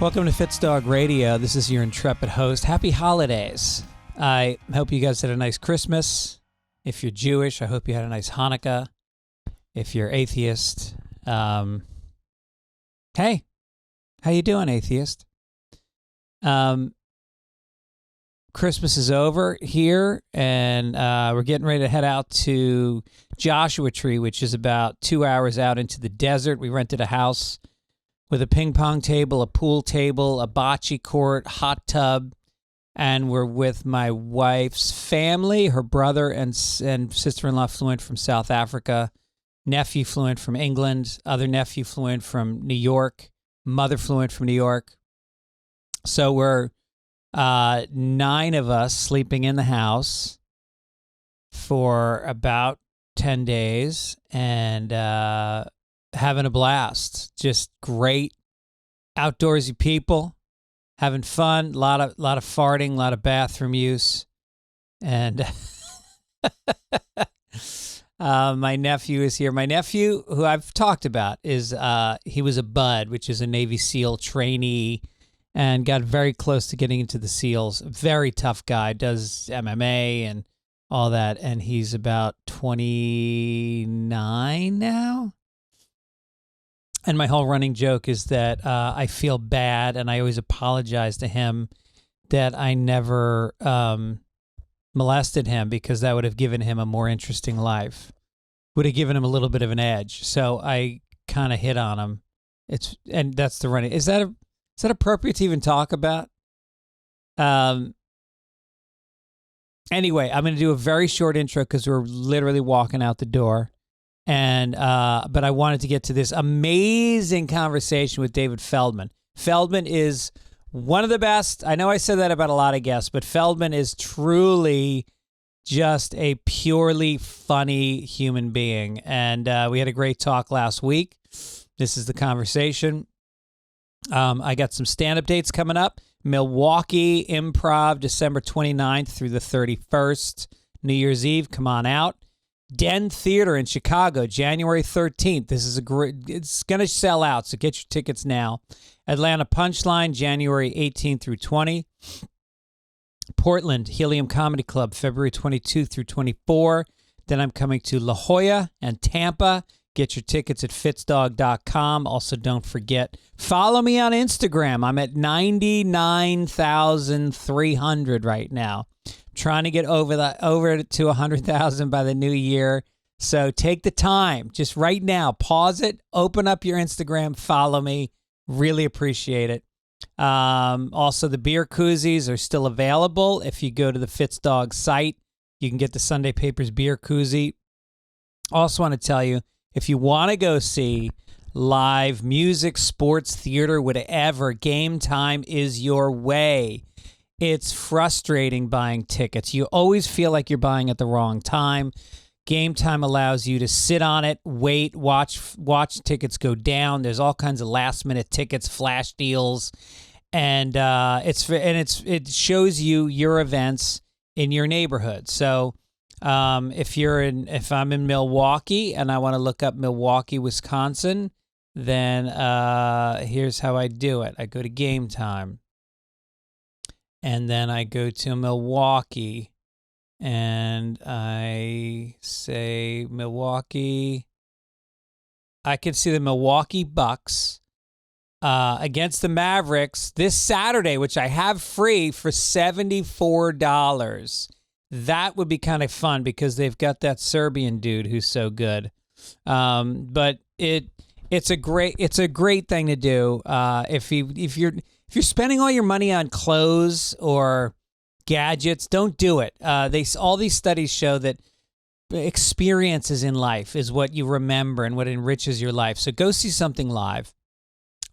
Welcome to Fitzdog Radio. This is your intrepid host. Happy holidays. I hope you guys had a nice Christmas. If you're Jewish, I hope you had a nice Hanukkah. If you're atheist, hey, how you doing, atheist? Christmas is over here, and we're getting ready to head out to Joshua Tree, which is about 2 hours out into the desert. We rented a house with a ping pong table, a pool table, a bocce court, hot tub, and we're with my wife's family. Her brother and sister-in-law flew in from South Africa. Nephew flew in from England. Other nephew flew in from New York. Mother flew in from New York. So we're 9 of us sleeping in the house for about 10 days and having a blast. Just great outdoorsy people, having fun, a lot of farting, a lot of bathroom use. And my nephew is here. My nephew, who I've talked about, is he was a Bud, which is a Navy SEAL trainee, and got very close to getting into the SEALs. Very tough guy, does MMA and all that, and he's about 29 now. And my whole running joke is that I feel bad, and I always apologize to him that I never molested him, because that would have given him a more interesting life. Would have given him a little bit of an edge. So I kind of hit on him. And that's the running. Is that appropriate to even talk about? Anyway, I'm going to do a very short intro because we're literally walking out the door. And but I wanted to get to this amazing conversation with David Feldman. Feldman is one of the best. I know I said that about a lot of guests, but Feldman is truly just a purely funny human being. And we had a great talk last week. This is the conversation. I got some stand-up dates coming up. Milwaukee Improv, December 29th through the 31st. New Year's Eve, come on out. Den Theater in Chicago, January 13th. This is it's going to sell out, so get your tickets now. Atlanta Punchline, January 18th through 20. Portland, Helium Comedy Club, February 22 through 24. Then I'm coming to La Jolla and Tampa. Get your tickets at fitzdog.com. Also, don't forget, follow me on Instagram. I'm at 99,300 right now. Trying to get over to 100,000 by the new year. So take the time, just right now, pause it, open up your Instagram, follow me. Really appreciate it. Also, the beer koozies are still available. If you go to the Fitzdog site, you can get the Sunday Papers beer koozie. Also want to tell you, if you want to go see live music, sports, theater, whatever, Game Time is your way. It's frustrating buying tickets. You always feel like you're buying at the wrong time. Game Time allows you to sit on it, wait, watch tickets go down. There's all kinds of last-minute tickets, flash deals, and it shows you your events in your neighborhood. So if I'm in Milwaukee and I want to look up Milwaukee, Wisconsin, then here's how I do it. I go to Game Time. And then I go to Milwaukee, and I say Milwaukee. I can see the Milwaukee Bucks against the Mavericks this Saturday, which I have free for $74. That would be kind of fun because they've got that Serbian dude who's so good. But it's a great thing to do if you're spending all your money on clothes or gadgets, don't do it. All these studies show that experiences in life is what you remember and what enriches your life. So go see something live.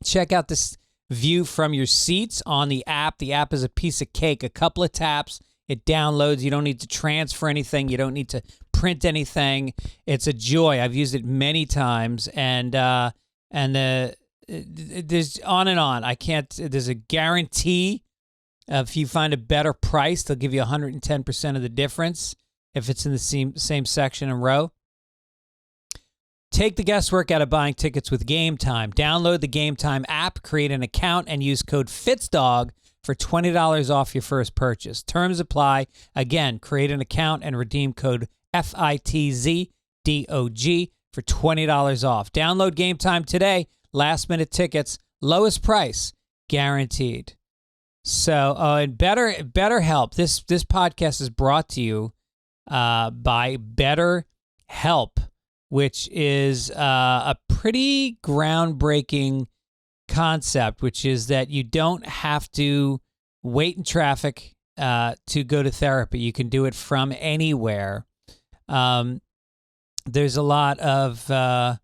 Check out this view from your seats on the app. The app is a piece of cake. A couple of taps, it downloads. You don't need to transfer anything. You don't need to print anything. It's a joy. I've used it many times, and there's on and on. There's a guarantee. If you find a better price, they'll give you 110% of the difference if it's in the same section and row. Take the guesswork out of buying tickets with Game Time. Download the Game Time app, create an account, and use code Fitzdog for $20 off your first purchase. Terms apply. Again, create an account and redeem code FITZDOG for $20 off. Download Game Time today. Last minute tickets, lowest price, guaranteed. So, and BetterHelp. This podcast is brought to you by BetterHelp, which is a pretty groundbreaking concept, which is that you don't have to wait in traffic to go to therapy. You can do it from anywhere. There's a lot of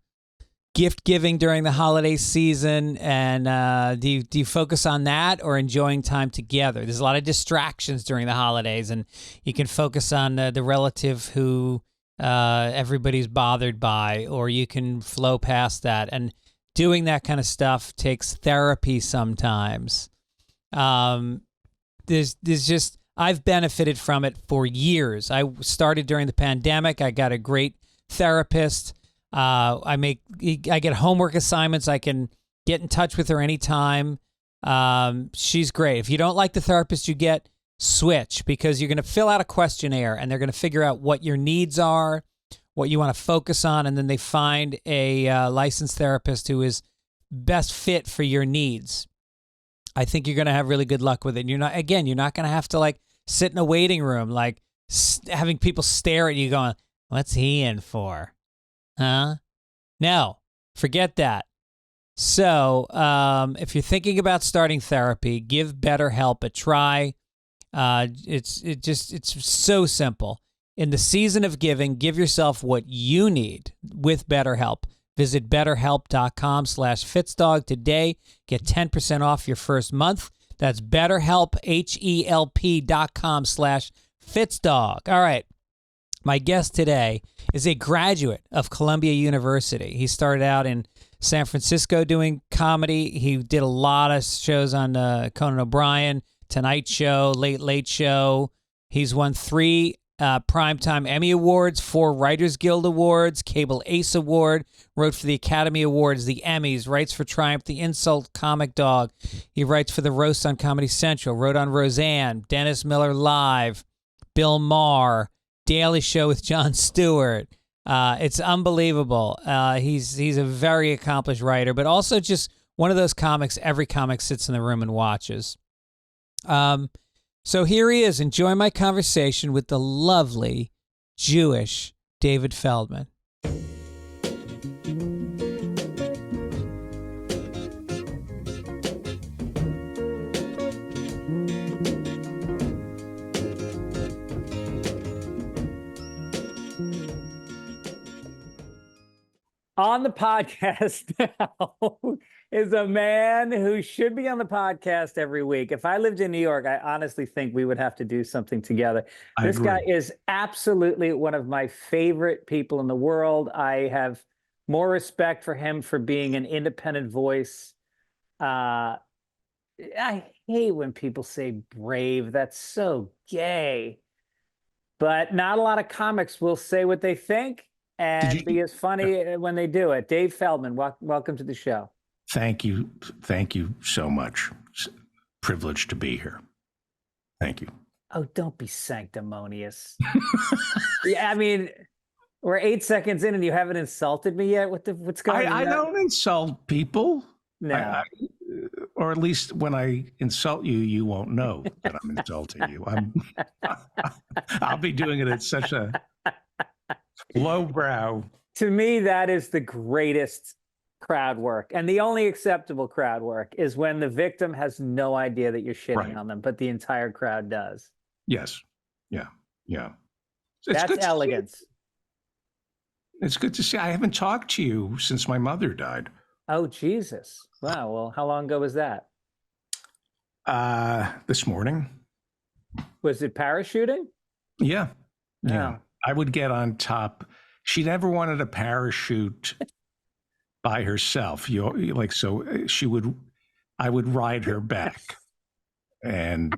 gift giving during the holiday season, and do you focus on that or enjoying time together? There's a lot of distractions during the holidays, and you can focus on the relative who everybody's bothered by, or you can flow past that. And doing that kind of stuff takes therapy sometimes. There's just, I've benefited from it for years. I started during the pandemic. I got a great therapist. I get homework assignments. I can get in touch with her anytime. She's great. If you don't like the therapist you get, switch, because you're going to fill out a questionnaire and they're going to figure out what your needs are, what you want to focus on, and then they find a licensed therapist who is best fit for your needs. I think you're going to have really good luck with it. And you're not going to have to like sit in a waiting room, like having people stare at you going, what's he in for? Huh? No, forget that. So if you're thinking about starting therapy, give BetterHelp a try. It's so simple. In the season of giving, give yourself what you need with BetterHelp. Visit BetterHelp.com/Fitzdog today. Get 10% off your first month. That's BetterHelp, HELP.com/Fitzdog. All right. My guest today is a graduate of Columbia University. He started out in San Francisco doing comedy. He did a lot of shows on Conan O'Brien, Tonight Show, Late Late Show. He's won 3 Primetime Emmy Awards, 4 Writers Guild Awards, Cable Ace Award, wrote for the Academy Awards, the Emmys, writes for Triumph, The Insult Comic Dog. He writes for The Roast on Comedy Central, wrote on Roseanne, Dennis Miller Live, Bill Maher, Daily Show with Jon Stewart. It's unbelievable. He's a very accomplished writer, but also just one of those comics every comic sits in the room and watches. So here he is. Enjoy my conversation with the lovely Jewish David Feldman. On the podcast now is a man who should be on the podcast every week. If I lived in New York, I honestly think we would have to do something together. This guy is absolutely one of my favorite people in the world. I have more respect for him for being an independent voice. I hate when people say brave. That's so gay. But not a lot of comics will say what they think and be as funny when they do it. Dave Feldman, welcome to the show. Thank you. Thank you so much. It's a privilege to be here. Thank you. Oh, don't be sanctimonious. Yeah, I mean, we're 8 seconds in and you haven't insulted me yet. What's going on? I don't insult people. No. Or at least when I insult you, you won't know that I'm insulting you. I'll be doing it at such a lowbrow. To me, that is the greatest crowd work. And the only acceptable crowd work is when the victim has no idea that you're shitting on them, but the entire crowd does. Yes. Yeah. That's elegance. It's good to see. I haven't talked to you since my mother died. Oh, Jesus. Wow. Well, how long ago was that? This morning. Was it parachuting? Yeah. Oh. I would get on top. She never wanted a parachute by herself. I would ride her back. And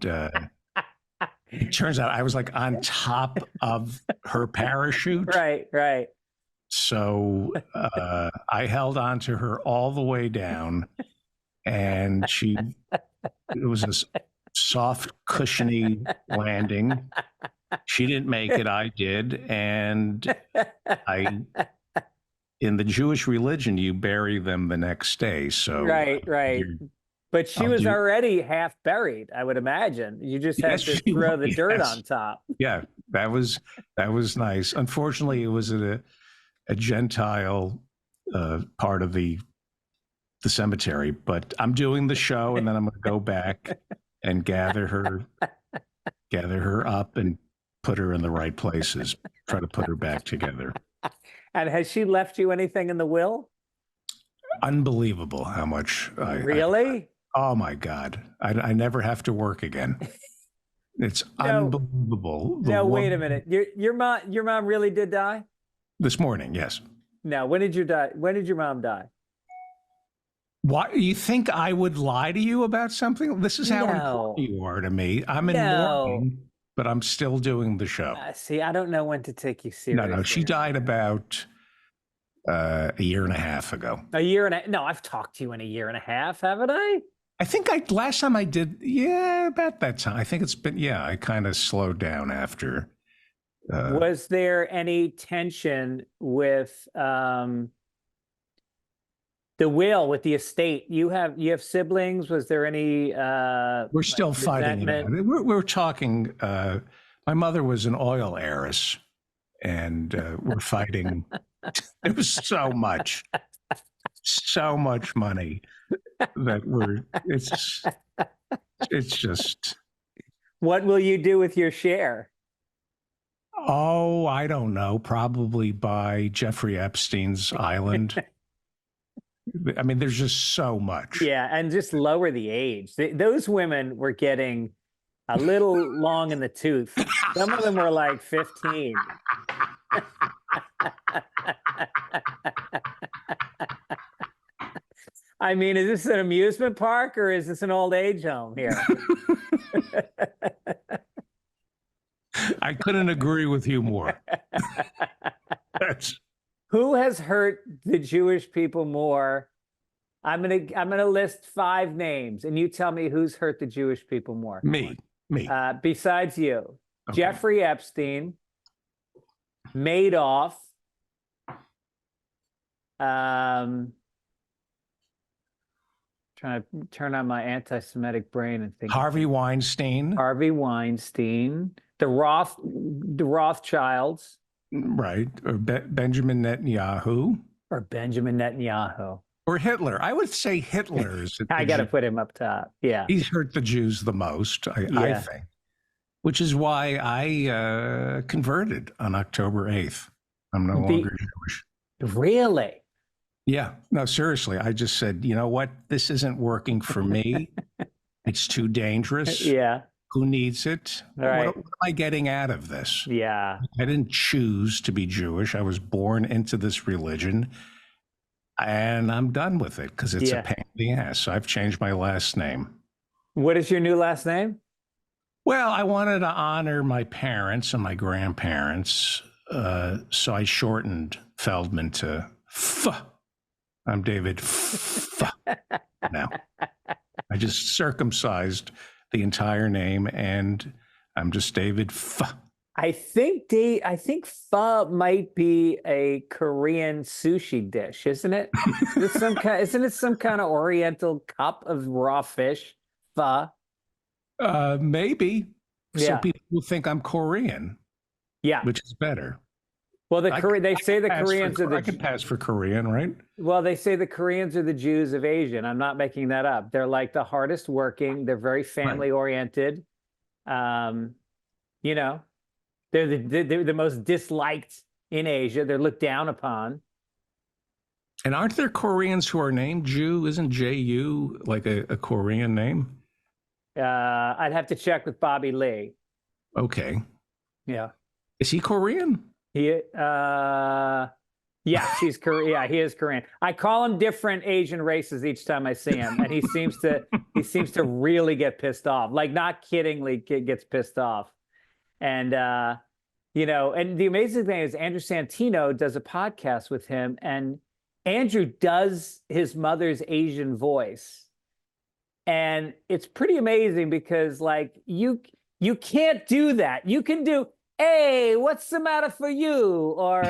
it turns out I was like on top of her parachute. Right. So I held on to her all the way down, and it was a soft, cushiony landing. She didn't make it, I did. And in the Jewish religion, you bury them the next day. So right. But she was already half buried, I would imagine. You just had to throw the dirt on top. Yeah, that was nice. Unfortunately, it was a Gentile part of the cemetery. But I'm doing the show, and then I'm going to go back and gather her up and put her in the right places. Try to put her back together. And has she left you anything in the will? Unbelievable how much Really? Oh my God. I never have to work again. It's unbelievable. No, wait a minute. Your mom really did die? This morning, yes. No, when did you die? When did your mom die? Why you think I would lie to you about something? This is how important you are to me. I'm in mourning, but I'm still doing the show. See, I don't know when to take you seriously. No, she died about a year and a half ago. A year and a No, I've talked to you in a year and a half, haven't I? I think last time I did, about that time. I think it's been, I kind of slowed down after. Was there any tension with the will, with the estate? You have siblings. Was there any? We're still fighting it out. We're talking. My mother was an oil heiress, and we're fighting. There was so much money that it's just. What will you do with your share? Oh, I don't know. Probably buy Jeffrey Epstein's island. I mean, there's just so much. Yeah, and just lower the age. Those women were getting a little long in the tooth. Some of them were like 15. I mean, is this an amusement park or is this an old age home here? I couldn't agree with you more. Who has hurt the Jewish people more? I'm gonna list 5 names, and you tell me who's hurt the Jewish people more. Me. Besides you, okay. Jeffrey Epstein, Madoff, trying to turn on my anti-Semitic brain and think. Harvey Weinstein, the Rothschilds. Right. Or Benjamin Netanyahu. Or Hitler. I would say Hitler's. I got to put him up top. Yeah. He's hurt the Jews the most, I think. Which is why I converted on October 8th. I'm no longer Jewish. Really? Yeah. No, seriously. I just said, you know what? This isn't working for me. It's too dangerous. Yeah. Who needs it? Right. What am I getting out of this? Yeah. I didn't choose to be Jewish. I was born into this religion, and I'm done with it because it's a pain in the ass. So I've changed my last name. What is your new last name? Well, I wanted to honor my parents and my grandparents, so I shortened Feldman to F. I'm David F. Now. I just circumcised the entire name, and I'm just David F. I think pho might be a Korean sushi dish, isn't it? Isn't it some kind of Oriental cup of raw fish? Pho. Maybe. Yeah. So people think I'm Korean. Yeah, which is better. Well, they say the Koreans are I could pass for Korean, right? Well, they say the Koreans are the Jews of Asia. And I'm not making that up. They're like the hardest working. They're very family oriented. You know, they're the most disliked in Asia. They're looked down upon. And aren't there Koreans who are named Jew? Isn't J-U like a Korean name? I'd have to check with Bobby Lee. Okay. Yeah. Is he Korean? He's Korean. Yeah, he is Korean. I call him different Asian races each time I see him, and he seems to really get pissed off. Like, not kiddingly gets pissed off. And You know, and the amazing thing is Andrew Santino does a podcast with him, and Andrew does his mother's Asian voice. And it's pretty amazing because like you can't do that. You can do, hey, what's the matter for you? Or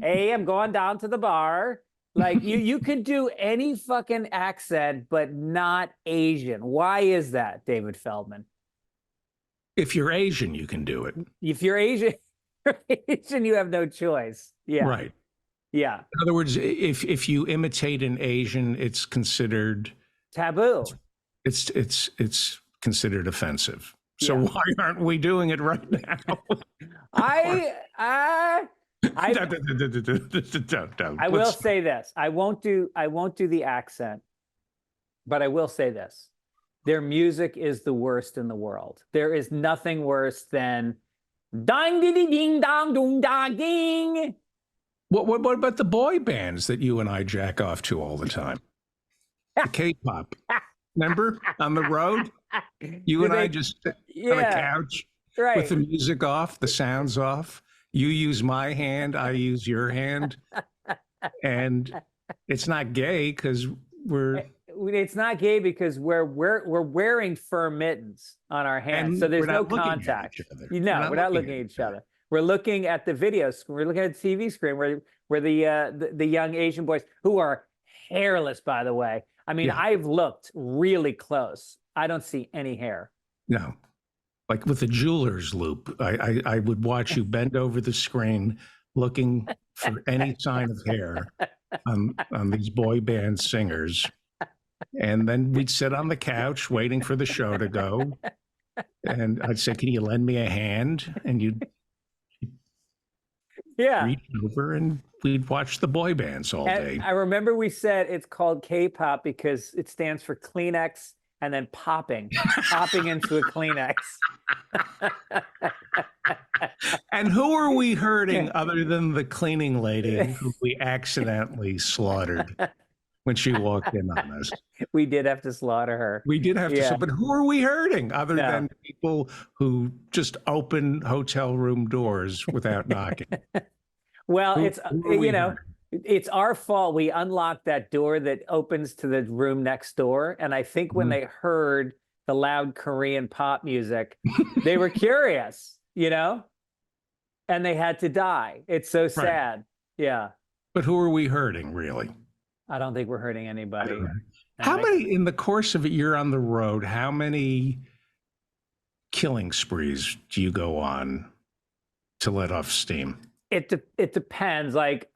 hey, I'm going down to the bar. Like you can do any fucking accent, but not Asian. Why is that, David Feldman? If you're Asian, you can do it. If you're Asian, you have no choice. Yeah. Right. Yeah. In other words, if you imitate an Asian, it's considered taboo. It's considered offensive. So why aren't we doing it right now? I will say this. I won't do the accent, but I will say this. Their music is the worst in the world. There is nothing worse than ding ding ding dong dong dong ding. What about the boy bands that you and I jack off to all the time? The K-pop. Remember on the road? You and I just sit on a couch with the music off, the sounds off. You use my hand, I use your hand. And it's not gay because it's not gay because we're wearing firm mittens on our hands, so there's no contact. No, we're not looking at each other. We're looking at the video screen. We're looking at the TV screen where the young Asian boys, who are hairless, by the way. I mean, I've looked really close. I don't see any hair. No. Like with the jeweler's loop, I would watch you bend over the screen looking for any sign of hair on these boy band singers. And then we'd sit on the couch waiting for the show to go. And I'd say, can you lend me a hand? And you'd reach over and we'd watch the boy bands all day. I remember we said it's called K-pop because it stands for Kleenex and then popping into a Kleenex. And who are we hurting other than the cleaning lady who we accidentally slaughtered when she walked in on us? We did have to slaughter her. We did have to, but who are we hurting other than people who just open hotel room doors without knocking? Well, it's our fault. We unlocked that door that opens to the room next door. And I think when they heard the loud Korean pop music, they were curious, and they had to die. It's so sad. Right. Yeah. But who are we hurting, really? I don't think we're hurting anybody. How many, in the course of a year on the road, how many killing sprees do you go on to let off steam? It depends. Like,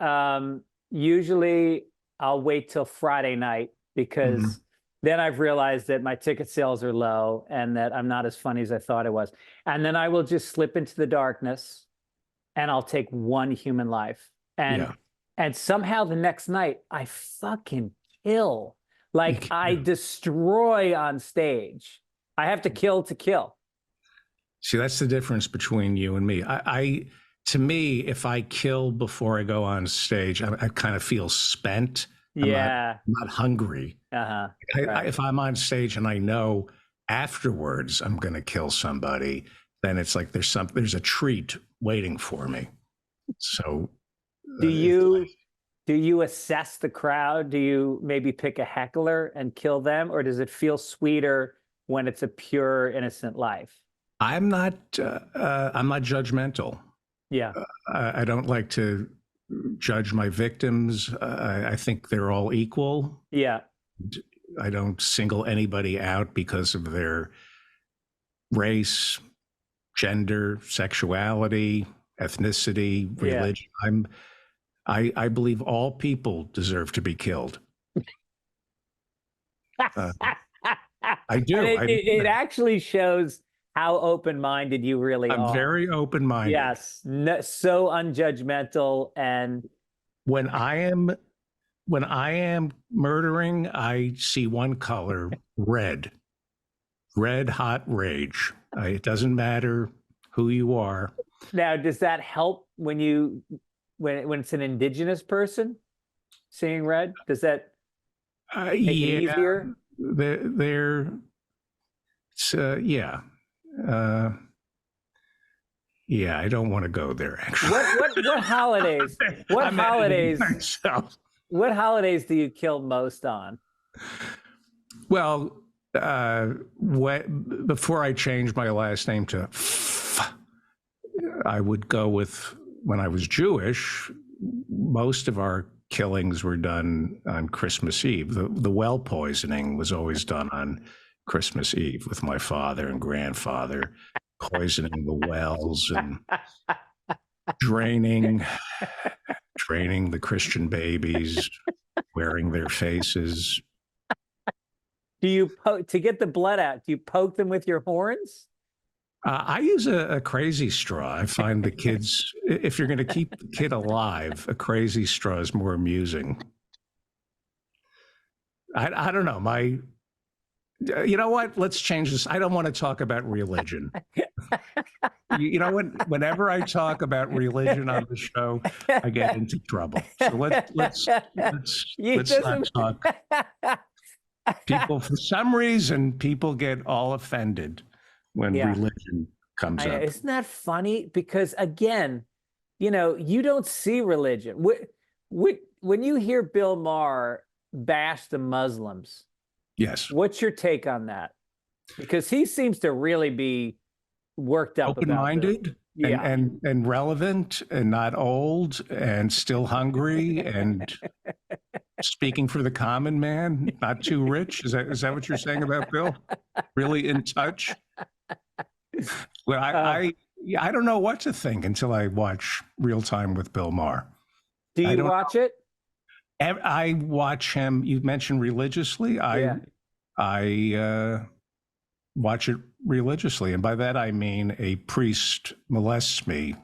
usually I'll wait till Friday night because then I've realized that my ticket sales are low and that I'm not as funny as I thought I was. And then I will just slip into the darkness and I'll take one human life. And somehow the next night I fucking kill. Like I destroy on stage. I have to kill to kill. See, that's the difference between you and me. To me, if I kill before I go on stage, I kind of feel spent. I'm not hungry. If I'm on stage and I know afterwards I'm going to kill somebody, then it's like there's a treat waiting for me. So, do you assess the crowd? Do you maybe pick a heckler and kill them, or does it feel sweeter when it's a pure, innocent life? I'm not judgmental. Yeah. I don't like to judge my victims. I think they're all equal. Yeah. I don't single anybody out because of their race, gender, sexuality, ethnicity, religion. I believe all people deserve to be killed. I do. It actually shows how open-minded you really are. I'm very open-minded. Yes, so unjudgmental. And when I am murdering, I see one color: red hot rage. It doesn't matter who you are. Now, does that help when it's an indigenous person seeing red? Does that make it easier? Yeah, I don't want to go there. Actually, What holidays? What holidays? What holidays do you kill most on? Well, before I changed my last name to I would go with, when I was Jewish, most of our killings were done on Christmas Eve. The well poisoning was always done on Christmas Eve with my father and grandfather, poisoning the wells and draining the Christian babies, wearing their faces. Do you to get the blood out? Do you poke them with your horns? I use a crazy straw. I find the kids, if you're going to keep the kid alive, a crazy straw is more amusing. I don't know. You know what? Let's change this. I don't want to talk about religion. You know what? Whenever I talk about religion on the show, I get into trouble. So let's not talk. People, for some reason, people get all offended when religion comes up. Isn't that funny? Because again, you don't see religion. When you hear Bill Maher bash the Muslims, yes, what's your take on that? Because he seems to really be worked up, open-minded, and relevant, and not old, and still hungry, and speaking for the common man, not too rich. Is that what you're saying about Bill? Really in touch? Well, I don't know what to think until I watch Real Time with Bill Maher. Do you watch it? I watch him. You mentioned religiously. I watch it religiously, and by that I mean a priest molests me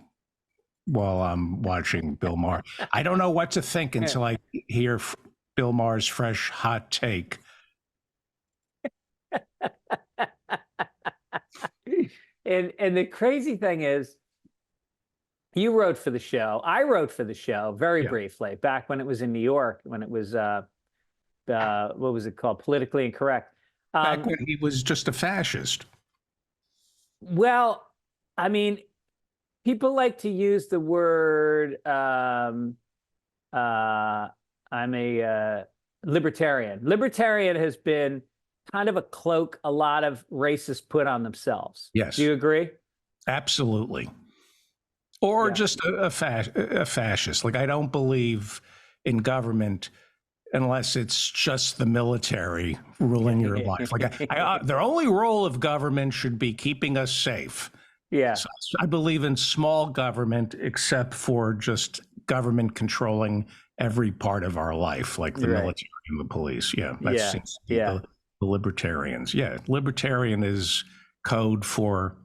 while I'm watching Bill Maher. I don't know what to think until I hear Bill Maher's fresh hot take. And the crazy thing is, you wrote for the show. I wrote for the show very briefly back when it was in New York, when it was what was it called? Politically Incorrect. Back when he was just a fascist. Well, I mean, people like to use the word I'm a libertarian. Libertarian has been kind of a cloak a lot of racists put on themselves. Yes. Do you agree? Absolutely. Or just a fascist. Like, I don't believe in government unless it's just the military ruling your life. Like, the only role of government should be keeping us safe. Yeah. So I believe in small government, except for just government controlling every part of our life, like the military and the police. Yeah. That seems to be the libertarians. Yeah. Libertarian is code for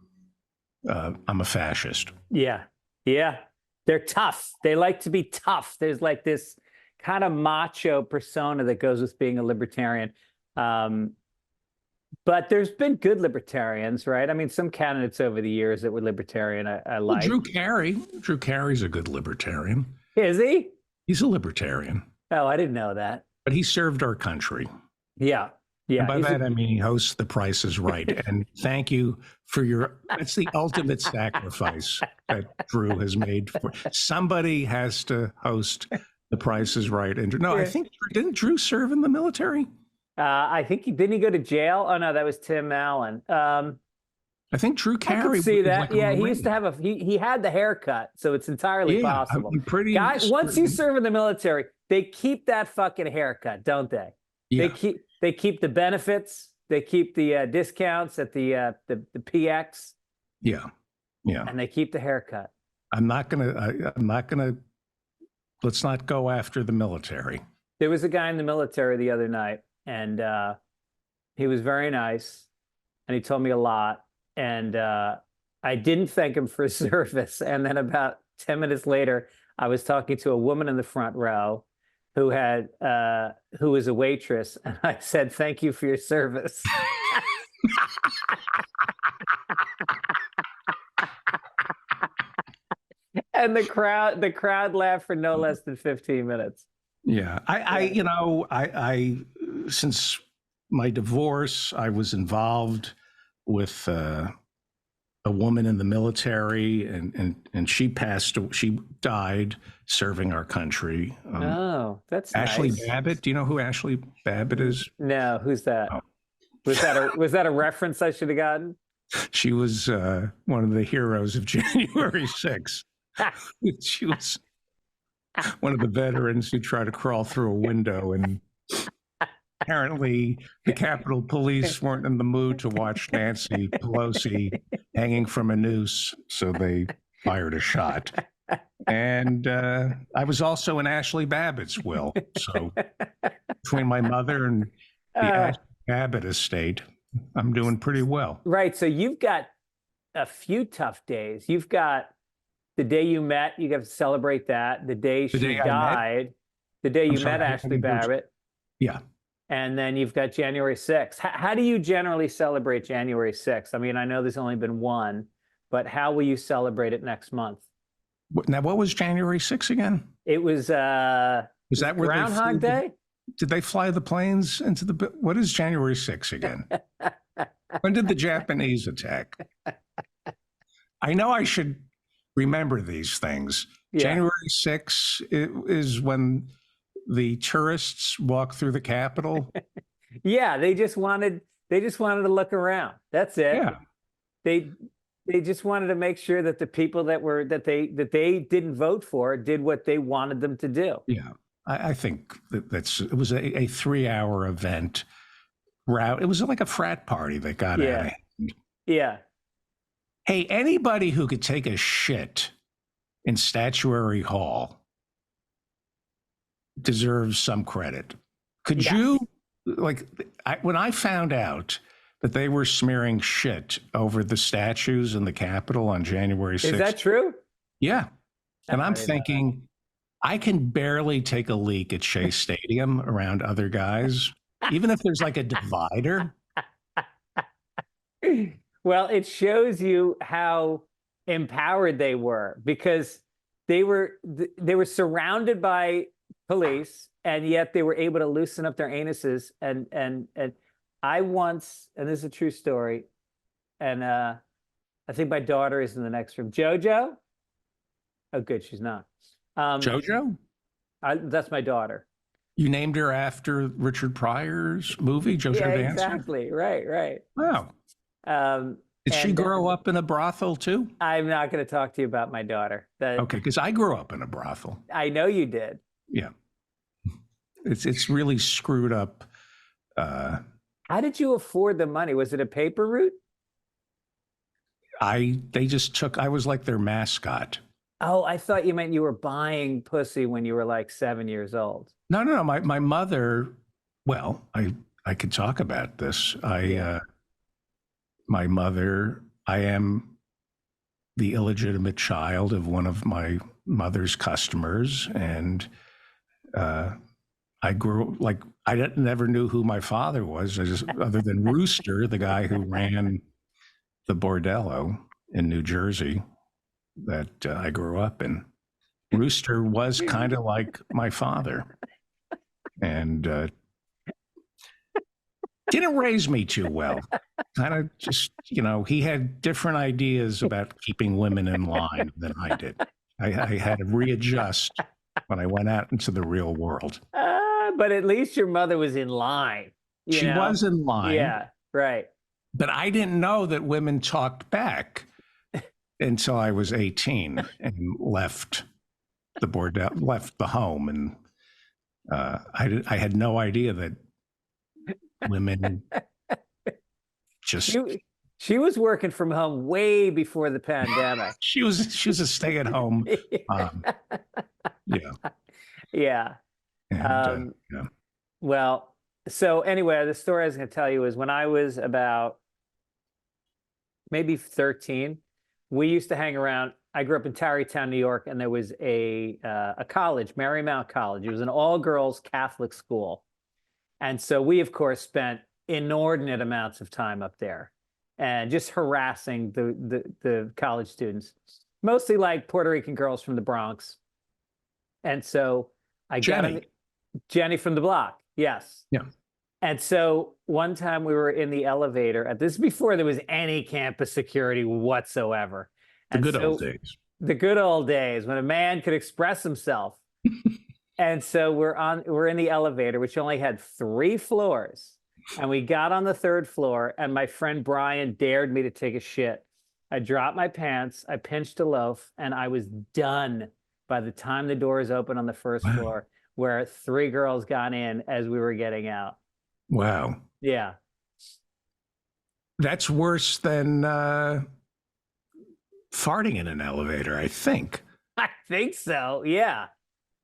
I'm a fascist. Yeah. Yeah. They're tough. They like to be tough. There's like this kind of macho persona that goes with being a libertarian. But there's been good libertarians, right? I mean, some candidates over the years that were libertarian I like. Drew Carey's a good libertarian. Is he? He's a libertarian. Oh, I didn't know that. But he served our country. Yeah. Yeah. And by that, I mean, he hosts The Price is Right. And thank you for that's the ultimate sacrifice that Drew has made. Somebody has to host The Price is Right. And I think, didn't Drew serve in the military? I think didn't he go to jail? Oh no, that was Tim Allen. I think Drew Carey. I could see that. Like he used to have he had the haircut, so it's entirely possible. I'm pretty Guys, once you serve in the military, they keep that fucking haircut, don't they? Yeah. They keep the benefits. They keep the discounts at the PX. Yeah, yeah. And they keep the haircut. I'm not gonna. Let's not go after the military. There was a guy in the military the other night, and he was very nice, and he told me a lot. And I didn't thank him for his service. And then about 10 minutes later, I was talking to a woman in the front row who was a waitress, and I said, "Thank you for your service." And the crowd laughed for no less than 15 minutes. Yeah, I since my divorce, I was involved with a a woman in the military, and she died serving our country. Oh, that's Ashley nice. Babbitt. Do you know who Ashley Babbitt is? No, who's that? Oh. Was that a reference I should have gotten? She was one of the heroes of January 6th. She was one of the veterans who tried to crawl through a window, and apparently the Capitol Police weren't in the mood to watch Nancy Pelosi hanging from a noose, so they fired a shot. And I was also in Ashley Babbitt's will. So between my mother and the Ashley Babbitt estate, I'm doing pretty well. Right. So you've got a few tough days. You've got the day you met, you have to celebrate that. The day she died, the day you met Ashley Babbitt. Yeah. And then you've got January 6th. How do you generally celebrate January 6th? I mean, I know there's only been one, but how will you celebrate it next month? Now, what was January 6th again? It was that where Groundhog Day? Did they fly the planes into the... What is January 6th again? When did the Japanese attack? I know I should remember these things. Yeah. January 6th is when the tourists walk through the Capitol. Yeah, they just wanted to look around. That's it. Yeah. They just wanted to make sure that the people that they didn't vote for did what they wanted them to do. Yeah. I think it was a 3-hour event. It was like a frat party that got out of hand. Yeah. Hey, anybody who could take a shit in Statuary Hall deserves some credit. Could you, when I found out that they were smearing shit over the statues in the Capitol on January 6th. Is that true? Yeah. And I'm thinking, I can barely take a leak at Shea Stadium around other guys, even if there's like a divider. Well, it shows you how empowered they were, because they were surrounded by police, and yet they were able to loosen up their anuses. And I once, and this is a true story, and I think my daughter is in the next room. JoJo? Oh, good, she's not. JoJo? That's my daughter. You named her after Richard Pryor's movie, JoJo Dancer? Exactly. Right. Wow. Did she grow up in a brothel too? I'm not going to talk to you about my daughter. Okay, because I grew up in a brothel. I know you did. Yeah. It's really screwed up. How did you afford the money? Was it a paper route? I was like their mascot. Oh, I thought you meant you were buying pussy when you were like 7 years old. No. My mother, well, I could talk about this. My mother, I am the illegitimate child of one of my mother's customers. And I grew like, I never knew who my father was, other than Rooster, the guy who ran the bordello in New Jersey that I grew up in. Rooster was kind of like my father, and didn't raise me too well. Kind of just, he had different ideas about keeping women in line than I did. I had to readjust when I went out into the real world. But at least your mother was in line. She was in line. Yeah, right. But I didn't know that women talked back until I was 18 and left the home. And I had no idea that women just... She was working from home way before the pandemic. She was a stay-at-home mom. Yeah. Yeah. And, yeah. Well, so anyway, the story I was going to tell you is when I was about maybe 13, we used to hang around. I grew up in Tarrytown, New York, and there was a college, Marymount College. It was an all-girls Catholic school. And so we, of course, spent inordinate amounts of time up there and just harassing the college students, mostly like Puerto Rican girls from the Bronx. And so I got Jenny from the block. Yes. Yeah. And so one time we were in the elevator, at this before there was any campus security whatsoever. The good old days. The good old days when a man could express himself. And so we're in the elevator, which only had 3 floors. And we got on the 3rd floor, and my friend Brian dared me to take a shit. I dropped my pants, I pinched a loaf, and I was done by the time the doors opened on the 1st floor, where 3 girls got in as we were getting out. Wow. Yeah. That's worse than farting in an elevator, I think. I think so. Yeah.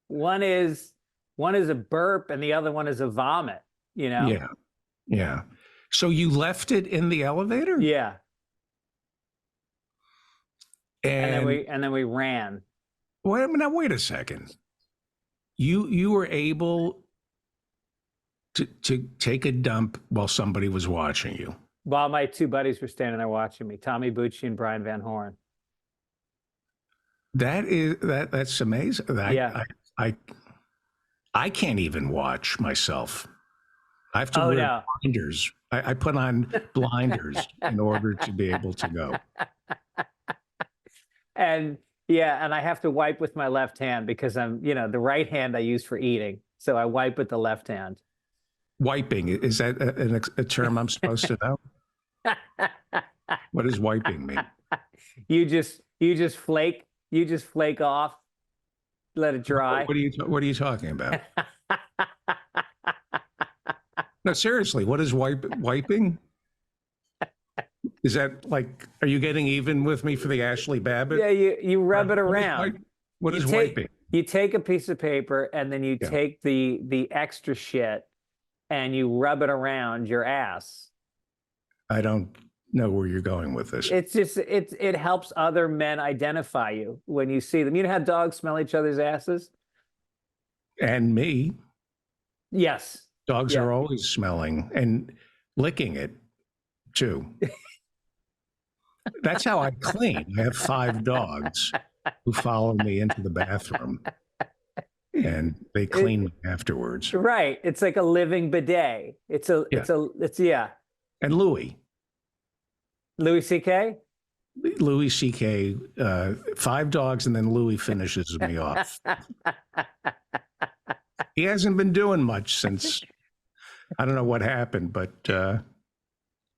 One is a burp and the other one is a vomit, you know? Yeah. Yeah. So you left it in the elevator? Yeah. And then we ran. Wait a second. You were able to take a dump while somebody was watching you. While my 2 buddies were standing there watching me, Tommy Bucci and Brian Van Horn. That's amazing. Yeah. I can't even watch myself. I have to wear blinders. I put on blinders in order to be able to go. And I have to wipe with my left hand because the right hand I use for eating. So I wipe with the left hand. Wiping, is that a term I'm supposed to know? What does wiping mean? You just flake off, let it dry. What are you talking about? No, seriously, what is wiping? Is that like, are you getting even with me for the Ashley Babbitt? Yeah, you rub it around. What is wiping? You take a piece of paper and then you take the extra shit and you rub it around your ass. I don't know where you're going with this. It's just it helps other men identify you when you see them. You know how dogs smell each other's asses? And me. Yes. Dogs are always smelling and licking it too. That's how I clean. I have 5 dogs who follow me into the bathroom and they clean me afterwards. Right. It's like a living bidet. It's And Louie. Louis C.K.? Louis C.K., 5 dogs, and then Louie finishes me off. He hasn't been doing much since, I don't know what happened, but...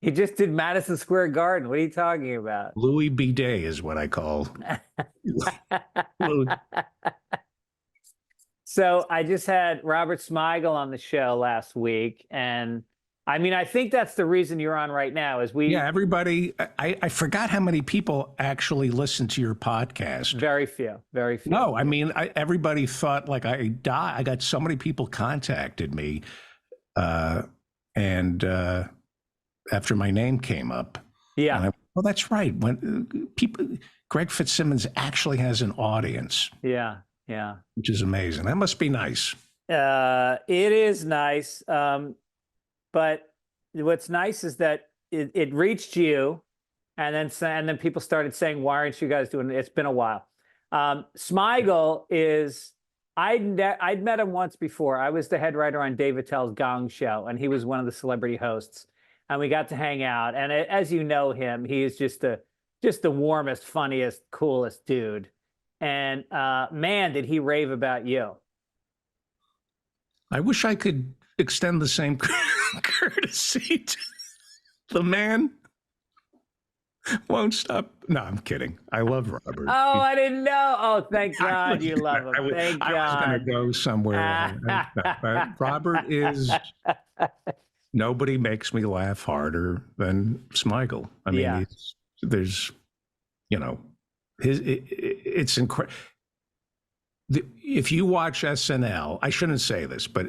he just did Madison Square Garden. What are you talking about? Louis Bidet is what I call Louis. So I just had Robert Smigel on the show last week, and I mean, I think that's the reason you're on right now is we... Yeah, everybody, I forgot how many people actually listen to your podcast. Very few, very few. No, I mean, everybody thought like I died. I got so many people contacted me, and after my name came up. Yeah. Well, that's right. When Greg Fitzsimmons actually has an audience. Yeah, yeah. Which is amazing. That must be nice. It is nice. But what's nice is that it reached you, and then people started saying, "Why aren't you guys doing it?" It's been a while. Smigel is I'd met him once before. I was the head writer on Dave Attell's Gong Show, and he was one of the celebrity hosts, and we got to hang out. And as you know him, he is just the warmest, funniest, coolest dude. And man, did he rave about you. I wish I could extend the same courtesy to the man. Won't stop. No, I'm kidding. I love Robert. Oh, I didn't know. Oh, thank God you love him. Thank God. I was going to go somewhere. Robert is, nobody makes me laugh harder than Smigel. I mean, there's, it's incredible. If you watch SNL, I shouldn't say this, but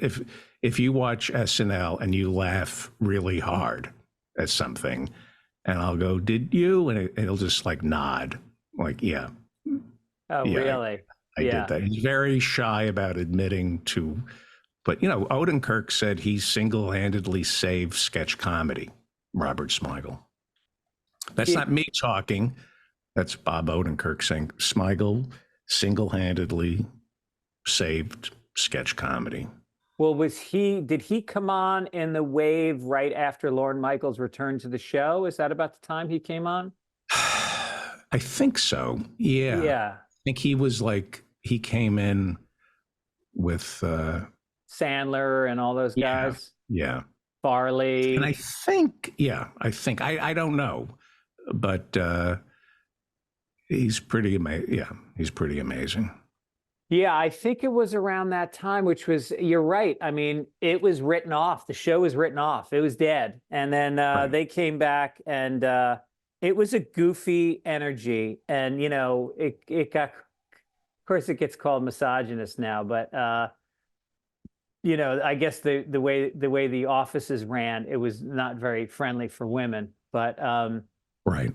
if you watch SNL and you laugh really hard at something, and I'll go, "Did you?" and it'll just like nod, like, "Yeah." Oh, yeah, really? I did that. He's very shy about admitting to, but Odenkirk said he single-handedly saved sketch comedy. Robert Smigel. That's not me talking. That's Bob Odenkirk saying Smigel single-handedly saved sketch comedy. Well, did he come on in the wave right after Lorne Michaels returned to the show? Is that about the time he came on? I think so. Yeah. Yeah. I think he came in with Sandler and all those guys. Yeah. Farley. And I think I don't know, but he's pretty amazing. Yeah, he's pretty amazing. Yeah, I think it was around that time, which was, you're right. I mean, it was written off. The show was written off. It was dead. And then Right. they came back, and it was a goofy energy. And, it got, of course, it gets called misogynist now, but, I guess the way the offices ran, it was not very friendly for women, but, Right.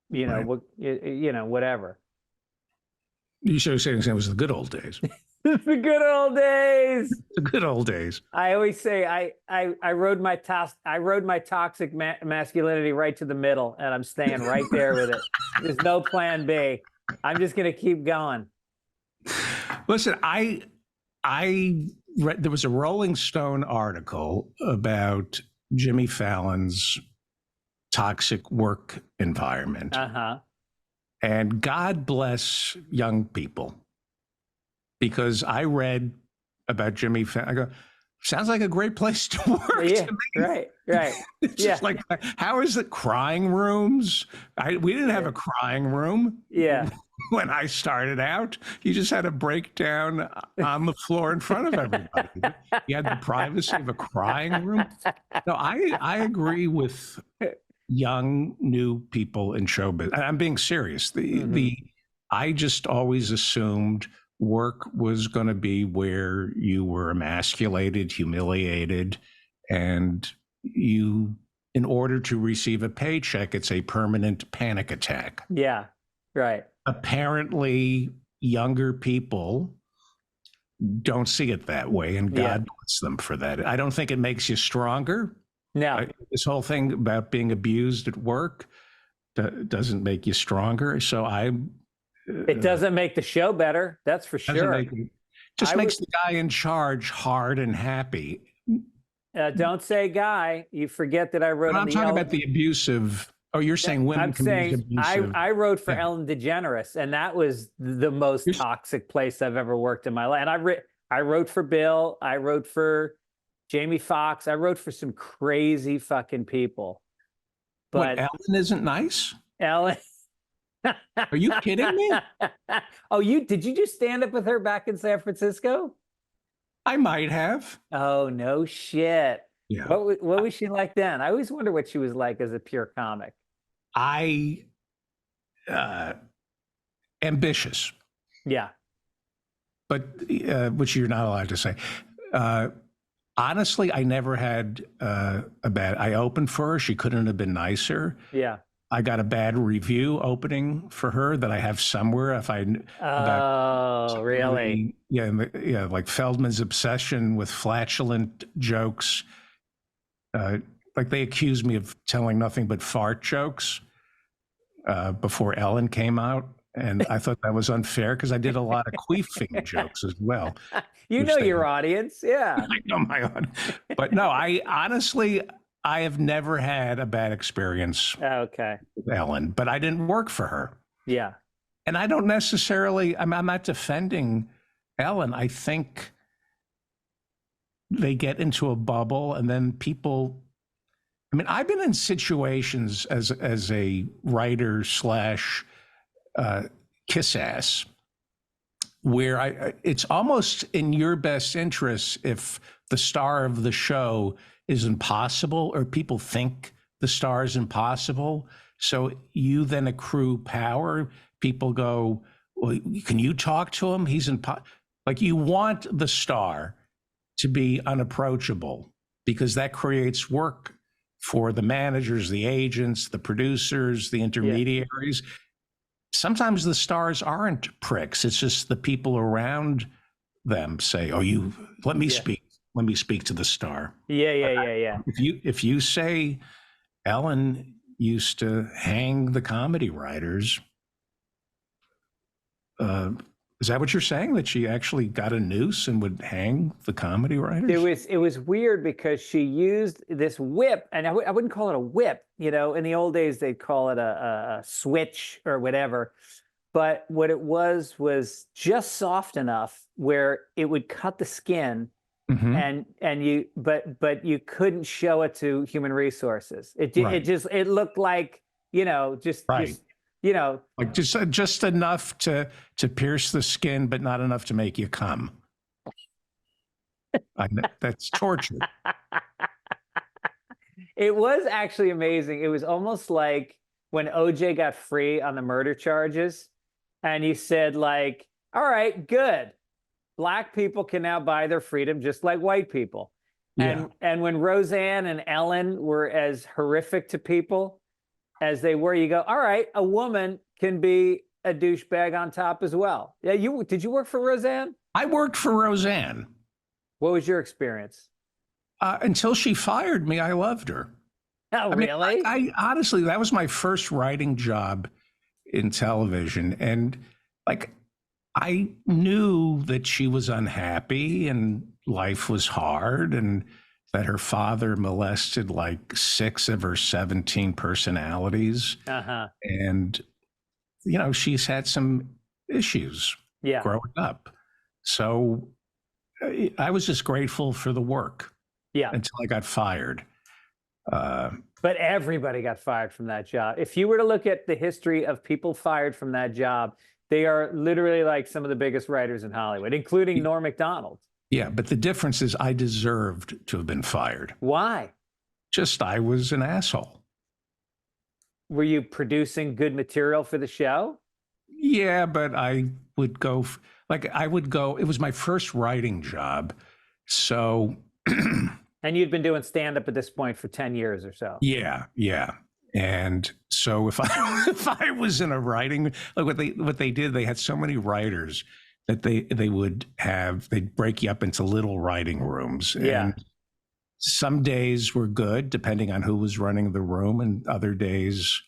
whatever. You should have said it was the good old days. The good old days. The good old days. I always say I rode my toxic masculinity right to the middle, and I'm staying right there with it. There's no plan B. I'm just gonna keep going. Listen, I read, there was a Rolling Stone article about Jimmy Fallon's toxic work environment. And God bless young people, because I read about Jimmy Fallon. I go, sounds like a great place to work. Yeah, to me. right. It's just like, how is it? Crying rooms? We didn't have a crying room. Yeah. When I started out, you just had a breakdown on the floor in front of everybody. You had the privacy of a crying room. No, I agree with young new people in showbiz. I'm being serious. I just always assumed work was going to be where you were emasculated, humiliated, and you, in order to receive a paycheck, it's a permanent panic attack. Yeah, right. Apparently, younger people don't see it that way, and God bless them for that. I don't think it makes you stronger. No. This whole thing about being abused at work doesn't make you stronger. So it doesn't make the show better. That's for sure. Just makes the guy in charge hard and happy. Don't say guy. You forget that I wrote. I'm talking about the abusive. Oh, you're saying women? I'm saying I wrote for Ellen DeGeneres, and that was the most toxic place I've ever worked in my life. And I wrote for Bill. I wrote for Jamie Foxx. I wrote for some crazy fucking people. But Ellen isn't nice? Ellen. Are you kidding me? Oh, did you just stand up with her back in San Francisco? I might have. Oh, no shit. Yeah. What was she like then? I always wonder what she was like as a pure comic. Ambitious. Yeah. But which you're not allowed to say. Honestly, I never had a bad. I opened for her. She couldn't have been nicer. Yeah. I got a bad review opening for her that I have somewhere. Really? Yeah, like Feldman's obsession with flatulent jokes. Like they accused me of telling nothing but fart jokes before Ellen came out. And I thought that was unfair because I did a lot of queefing jokes as well. You know your audience, yeah. I know my audience. But no, I honestly have never had a bad experience with Ellen, but I didn't work for her. Yeah. And I don't necessarily, I'm not defending Ellen. I think they get into a bubble and then people, I mean, I've been in situations as a writer slash kiss ass where it's almost in your best interest if the star of the show is impossible or people think the star is impossible. So you then accrue power. People go, well, can you talk to him? He's like you want the star to be unapproachable because that creates work for the managers, the agents, the producers, the intermediaries. Yeah. Sometimes the stars aren't pricks. It's just the people around them say, "Oh, let me speak. Let me speak to the star." Yeah. If you say Ellen used to hang the comedy writers, Is that what you're saying? That she actually got a noose and would hang the comedy writers? It was weird because she used this whip, and I wouldn't call it a whip. You know, in the old days they'd call it a switch or whatever. But what it was just soft enough where it would cut the skin, and you but you couldn't show it to human resources. It looked like, you know, just you know, like just enough to pierce the skin, but not enough to make you come. That's torture. It was actually amazing. It was almost like when OJ got free on the murder charges, and he said, like, all right, good. Black people can now buy their freedom just like white people. Yeah. And when Roseanne and Ellen were as horrific to people as they were, you go, all right, a woman can be a douchebag on top as well. Yeah, did you work for Roseanne? I worked for Roseanne. What was your experience? Until she fired me, I loved her. Oh, really? I honestly, that was my first writing job in television. And like, I knew that she was unhappy and life was hard, and that her father molested like 6 of her 17 personalities. And, you know, she's had some issues growing up. So I was just grateful for the work until I got fired. But everybody got fired from that job. If you were to look at the history of people fired from that job, they are literally like some of the biggest writers in Hollywood, including Norm Macdonald. Yeah, but the difference is I deserved to have been fired. Why? Just I was an asshole. Were you producing good material for the show? Yeah, but I would go, it was my first writing job. So. And you'd been doing stand-up at this point for 10 years or so. Yeah. And so if I was in a writing, like what they did, they had so many writers that they'd break you up into little writing rooms. Yeah. And some days were good, depending on who was running the room, and other days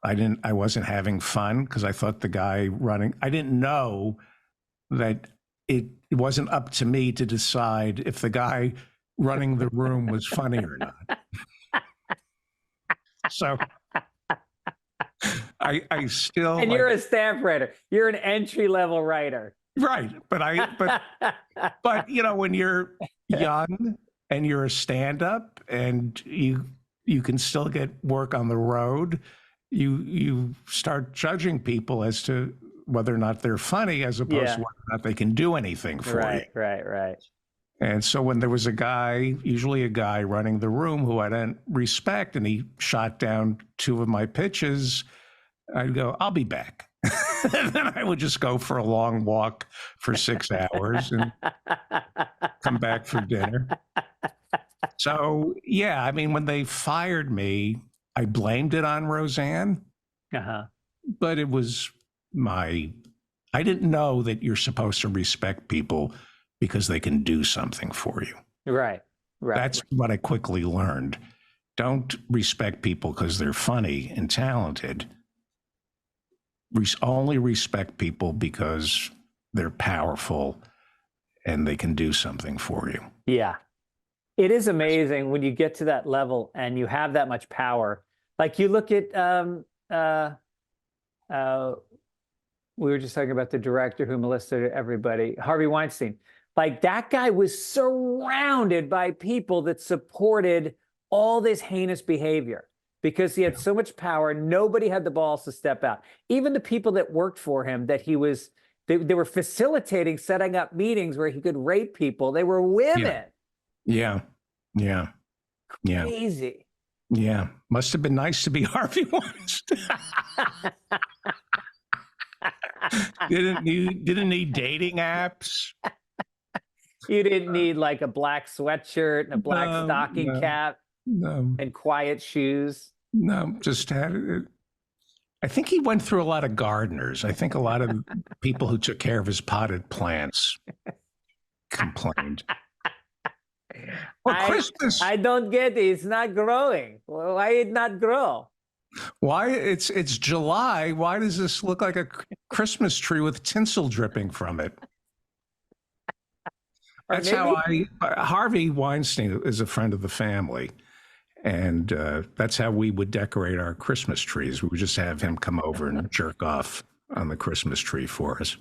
I wasn't having fun because I thought the guy running, I didn't know that it wasn't up to me to decide if the guy running the room was funny or not. So I still. And you're a staff writer. You're an entry-level writer. Right. But you know, when you're young and you're a stand-up and you can still get work on the road, you start judging people as to whether or not they're funny, as opposed to whether or not they can do anything for you. Right. And so when there was usually a guy running the room who I didn't respect, and he shot down 2 of my pitches, I'd go, I'll be back. And then I would just go for a long walk for 6 hours and come back for dinner. So, yeah, I mean, when they fired me, I blamed it on Roseanne. But it was I didn't know that you're supposed to respect people because they can do something for you. Right. That's what I quickly learned. Don't respect people because they're funny and talented. Only respect people because they're powerful and they can do something for you. Yeah. It is amazing when you get to that level and you have that much power. Like you look at, we were just talking about the director who molested everybody, Harvey Weinstein. Like that guy was surrounded by people that supported all this heinous behavior because he had so much power. Nobody had the balls to step out. Even the people that worked for him, that they were facilitating, setting up meetings where he could rape people. They were women. Yeah. Crazy. Yeah. Must have been nice to be Harvey Weinstein. Didn't need dating apps. You didn't need like a black sweatshirt and a black stocking cap and quiet shoes. No, just had it. I think he went through a lot of gardeners. I think a lot of people who took care of his potted plants complained. Well, Christmas. I don't get it. It's not growing. Why it not grow? Why? It's July. Why does this look like a Christmas tree with tinsel dripping from it? That's how Harvey Weinstein is a friend of the family. And that's how we would decorate our Christmas trees. We would just have him come over and jerk off on the Christmas tree for us.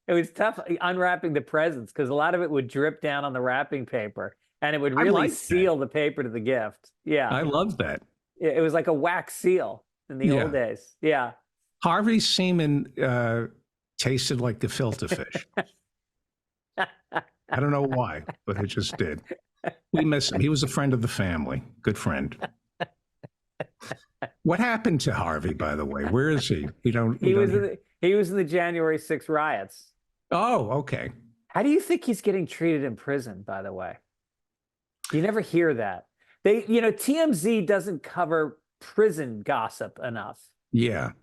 It was tough unwrapping the presents because a lot of it would drip down on the wrapping paper and it would really seal the paper to the gift. Yeah. I love that. It was like a wax seal in the old days. Yeah. Harvey's semen tasted like gefilte fish. I don't know why, but it just did. We miss him. He was a friend of the family. Good friend. What happened to Harvey, by the way? Where is he? He was in the January 6th riots. Oh, okay. How do you think he's getting treated in prison, by the way? You never hear that. TMZ doesn't cover prison gossip enough. Yeah.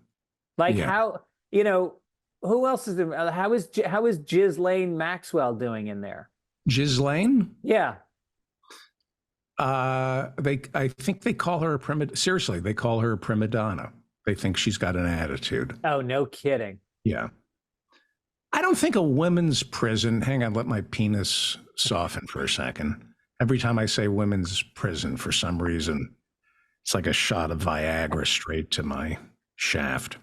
How, who else is there? How is Ghislaine Maxwell doing in there? Ghislaine? Yeah. I think they call her seriously, they call her a prima donna. They think she's got an attitude. Oh, no kidding. Yeah. I don't think a women's prison, hang on, let my penis soften for a second. Every time I say women's prison, for some reason, it's like a shot of Viagra straight to my shaft.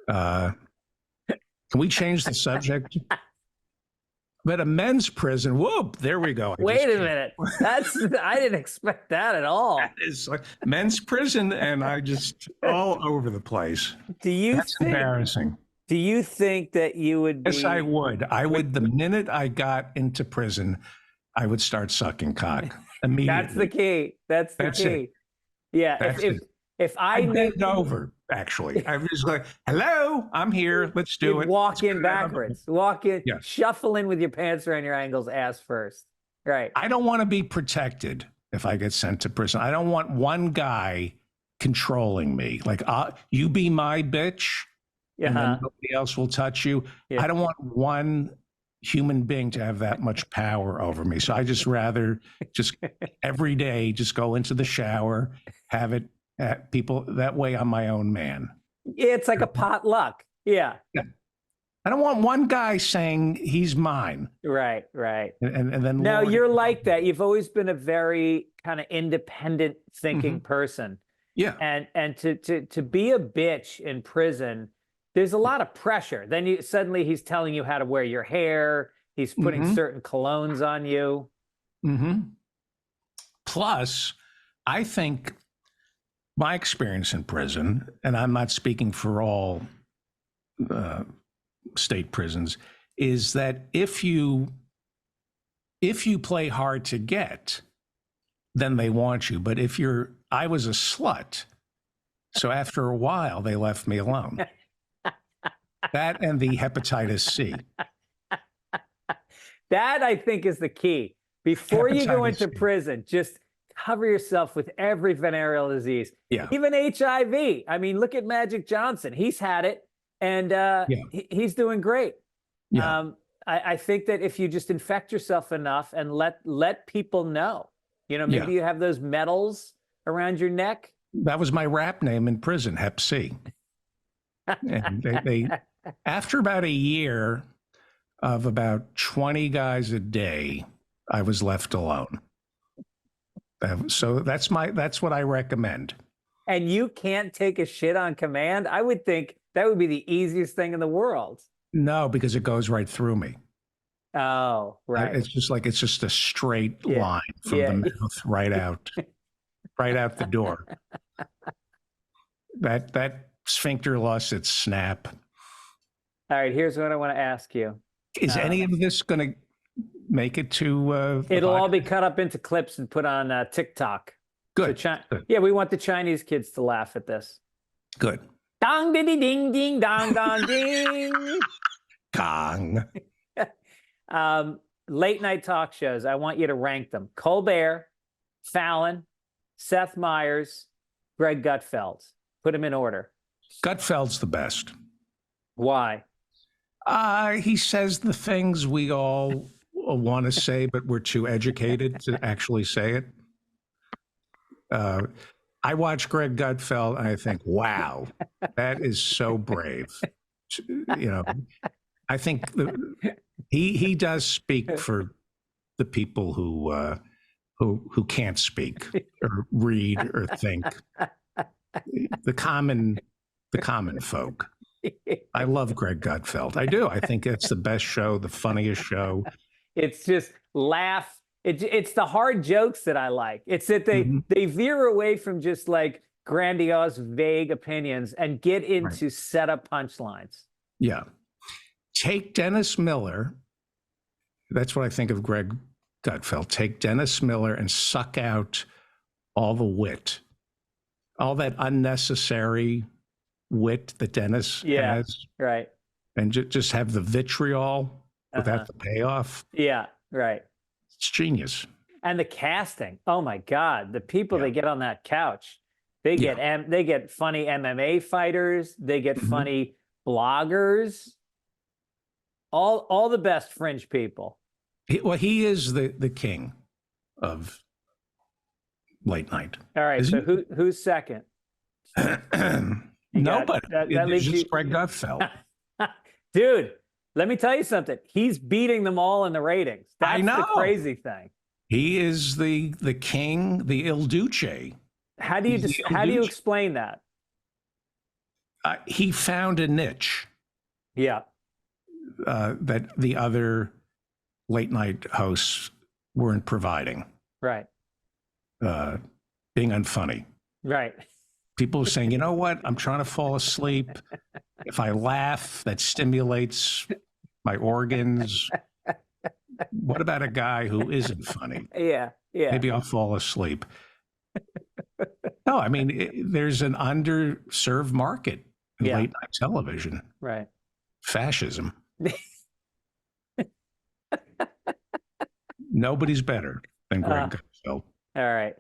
Can we change the subject? But a men's prison, whoop, there we go. Wait a minute. I didn't expect that at all. That is like men's prison, and I just all over the place. That's embarrassing. Do you think that you would be? Yes, I would. I would, the minute I got into prison, I would start sucking cock immediately. That's the key. That's the key. It. Yeah. If I bent over, actually, I was like, "Hello, I'm here. Let's do it." Walk in backwards. Walk in. Yeah. Shuffle in with your pants around your ankles, ass first. Right. I don't want to be protected if I get sent to prison. I don't want one guy controlling me. Like, you be my bitch, and then nobody else will touch you. Yeah. I don't want one human being to have that much power over me. So I just rather every day just go into the shower, have it. People that way, I'm my own man. Yeah, it's like a potluck. Yeah. I don't want one guy saying he's mine. Right. And then no, you're like that. You've always been a very kind of independent thinking person. Yeah. And to be a bitch in prison, there's a lot of pressure. Then suddenly he's telling you how to wear your hair. He's putting certain colognes on you. Plus, I think my experience in prison, and I'm not speaking for all state prisons, is that if you play hard to get, then they want you. But I was a slut, so after a while they left me alone. That and the hepatitis C. That I think is the key. Before you go into prison, just cover yourself with every venereal disease, even HIV. I mean, look at Magic Johnson. He's had it, and he's doing great. Yeah. I think that if you just infect yourself enough and let people know, maybe you have those medals around your neck. That was my rap name in prison, Hep C. And they after about a year of about 20 guys a day, I was left alone. So that's what I recommend. And you can't take a shit on command? I would think that would be the easiest thing in the world. No, because it goes right through me. Oh, right. It's just a straight line from the mouth right out the door. That sphincter lost its snap. All right, here's what I want to ask you. Is any of this going to make it to it'll all be cut up into clips and put on TikTok. Good. So yeah, we want the Chinese kids to laugh at this. Good. Dong ding ding ding ding dong dong ding. Gong. Late night talk shows. I want you to rank them: Colbert, Fallon, Seth Meyers, Greg Gutfeld. Put them in order. Gutfeld's the best. Why? He says the things we all want to say, but we're too educated to actually say it. I watch Greg Gutfeld and I think, wow, that is so brave. You know, I think he does speak for the people who can't speak or read or think. The common folk. I love Greg Gutfeld. I do. I think it's the best show, the funniest show. It's just laugh. It's the hard jokes that I like. It's that they veer away from just like grandiose, vague opinions and get into setup punchlines. Yeah. Take Dennis Miller. That's what I think of Greg Gutfeld. Take Dennis Miller and suck out all the wit, all that unnecessary wit that Dennis has. Right. And just have the vitriol without the payoff. Yeah, right. It's genius. And the casting. Oh my God. The people they get on that couch. They get funny MMA fighters. They get funny bloggers. All the best fringe people. He is the king of late night. All right. So who's second? Nobody. That leaves just you... Greg Gutfeld. Dude, let me tell you something. He's beating them all in the ratings. That's the crazy thing. He is the king, the Il Duce. How do you explain that? He found a niche. Yeah. That the other late night hosts weren't providing. Right. Being unfunny. Right. People are saying, you know what? I'm trying to fall asleep. If I laugh, that stimulates my organs. What about a guy who isn't funny? Yeah. Maybe I'll fall asleep. No, I mean, there's an underserved market in late night television. Right. Fascism. Nobody's better than Greg Gutfeld. All right.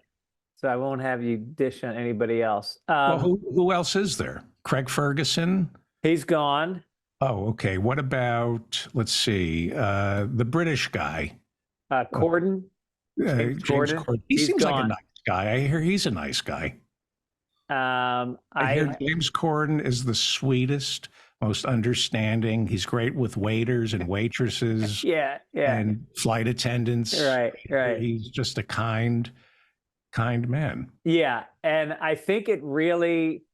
So I won't have you dish on anybody else. Well, who else is there? Craig Ferguson? He's gone. Oh, okay. What about, let's see, the British guy? Corden? James Corden. He seems like a nice guy. I hear he's a nice guy. I hear James Corden is the sweetest, most understanding. He's great with waiters and waitresses. And flight attendants. Right. He's just a kind man. Yeah, and I think it really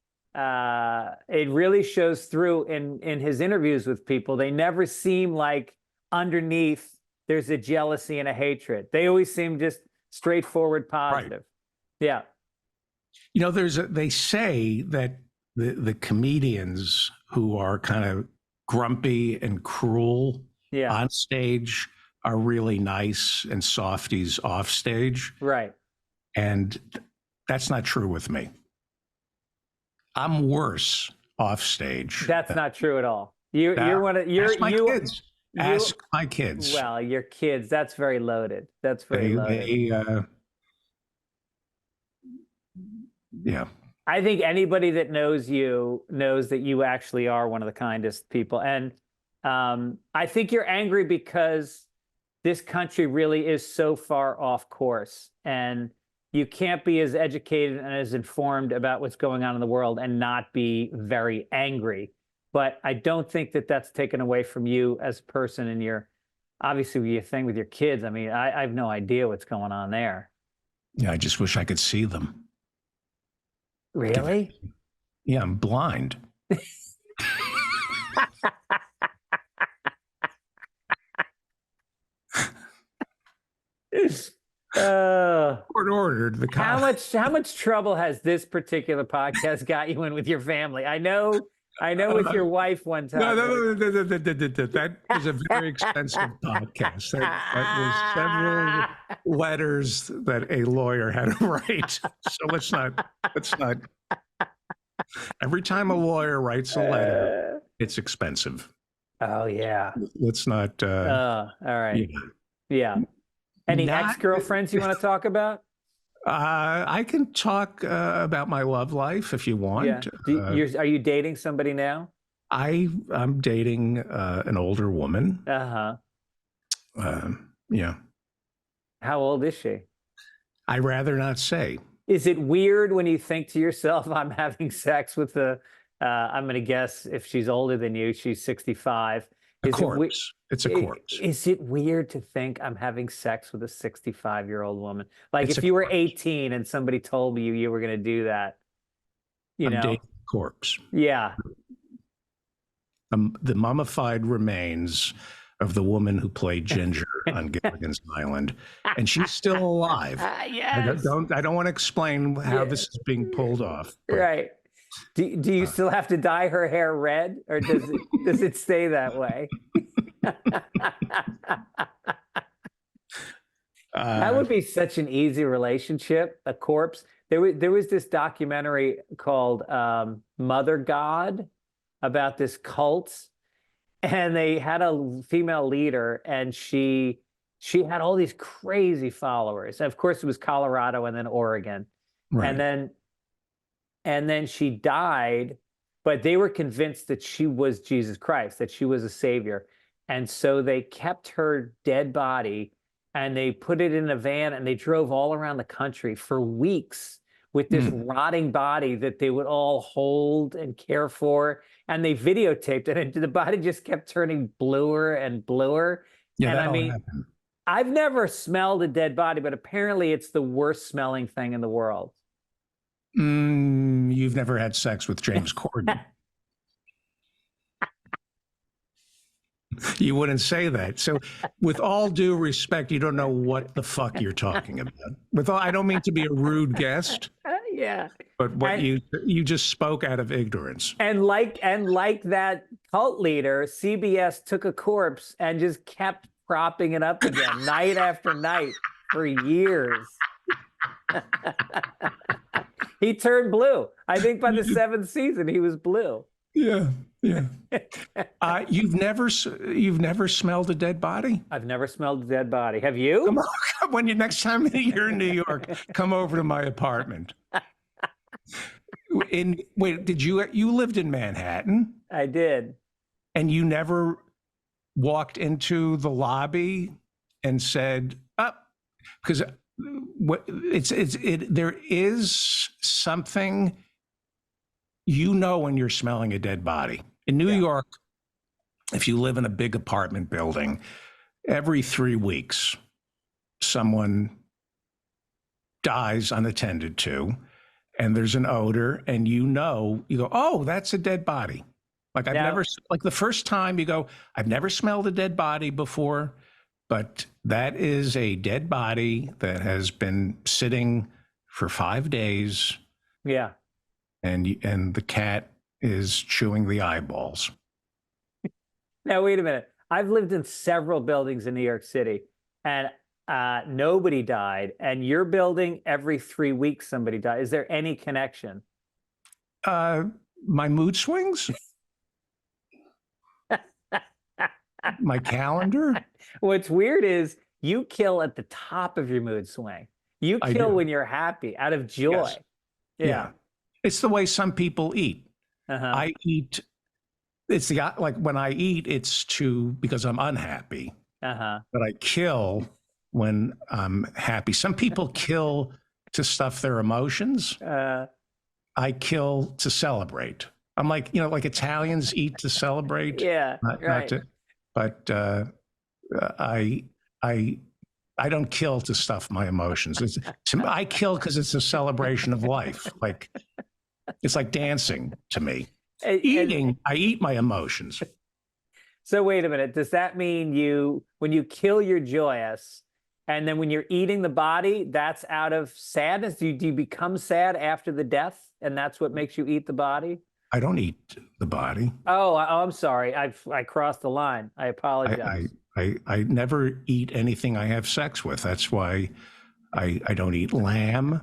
shows through in his interviews with people. They never seem like underneath there's a jealousy and a hatred. They always seem just straightforward positive. Right. Yeah. You know, they say that the comedians who are kind of grumpy and cruel on stage are really nice and softies off stage. Right. And that's not true with me. I'm worse off stage. That's not true at all. You're one of kids. Ask my kids. Well, your kids. That's very loaded. That's very loaded. Yeah. I think anybody that knows you knows that you actually are one of the kindest people. And I think you're angry because this country really is so far off course. And you can't be as educated and as informed about what's going on in the world and not be very angry. But I don't think that that's taken away from you as a person and obviously your thing with your kids. I mean, I have no idea what's going on there. Yeah, I just wish I could see them. Really? Yeah, I'm blind. Court ordered the cops. How much trouble has this particular podcast got you in with your family? I know with your wife one time. No, that was a very expensive podcast. That was several letters that a lawyer had to write. So let's not. Every time a lawyer writes a letter, it's expensive. Oh yeah. Let's not. All right. Yeah. Any ex-girlfriends you want to talk about? I can talk about my love life if you want. Yeah. Are you dating somebody now? I'm dating an older woman. Uh-huh. Yeah. How old is she? I'd rather not say. Is it weird when you think to yourself, I'm having sex with I'm going to guess if she's older than you, she's 65. A corpse. It's a corpse. Is it weird to think I'm having sex with a 65-year-old woman? Like It's if a you were corpse. 18 and somebody told you were going to do that, I'm dating a corpse. Yeah. The mummified remains of the woman who played Ginger on Gilligan's Island, and she's still alive. Yes. I don't want to explain how this is being pulled off. But, Right. Do you still have to dye her hair red, or does it stay that way? That would be such an easy relationship, a corpse. There was this documentary called Mother God about this cult, and they had a female leader, and she had all these crazy followers. Of course, it was Colorado and then Oregon. right. And then she died, but they were convinced that she was Jesus Christ, that she was a savior. And so they kept her dead body and they put it in a van and they drove all around the country for weeks with this rotting body that they would all hold and care for. And they videotaped it, and the body just kept turning bluer and bluer. Yeah, and that I mean, happened. I've never smelled a dead body, but apparently it's the worst smelling thing in the world. You've never had sex with James Corden. You wouldn't say that. So, with all due respect, you don't know what the fuck you're talking about. I don't mean to be a rude guest, Yeah. but what you just spoke out of ignorance. And like that cult leader, CBS took a corpse and just kept propping it up again night after night for years. He turned blue. I think by the 7th season, he was blue. Yeah, yeah. You've never smelled a dead body? I've never smelled a dead body. Have you? Come on, when next time you're in New York, come over to my apartment. Did you lived in Manhattan? I did. And you never walked into the lobby and said, because there is something, when you're smelling a dead body. In New York, if you live in a big apartment building, every 3 weeks, someone dies unattended to, and there's an odor, and you go, oh, that's a dead body. Like the first time you go, I've never smelled a dead body before, but that is a dead body that has been sitting for 5 days. Yeah. And the cat is chewing the eyeballs. Now, wait a minute. I've lived in several buildings in New York City, and nobody died. And your building, every 3 weeks, somebody died. Is there any connection? My mood swings? My calendar? What's weird is you kill at the top of your mood swing. You kill when you're happy, out of joy. Yes. Yeah. It's the way some people eat. I eat. It's when I eat, it's because I'm unhappy. But I kill when I'm happy. Some people kill to stuff their emotions. I kill to celebrate. I'm like Italians eat to celebrate. Yeah, right. But I don't kill to stuff my emotions. I kill because it's a celebration of life. Like it's like dancing to me. Eating, I eat my emotions. So wait a minute. Does that mean when you kill, you're joyous, and then when you're eating the body, that's out of sadness? Do you become sad after the death, and that's what makes you eat the body? I don't eat the body. Oh, I'm sorry. I crossed the line. I apologize. I never eat anything I have sex with. That's why I don't eat lamb,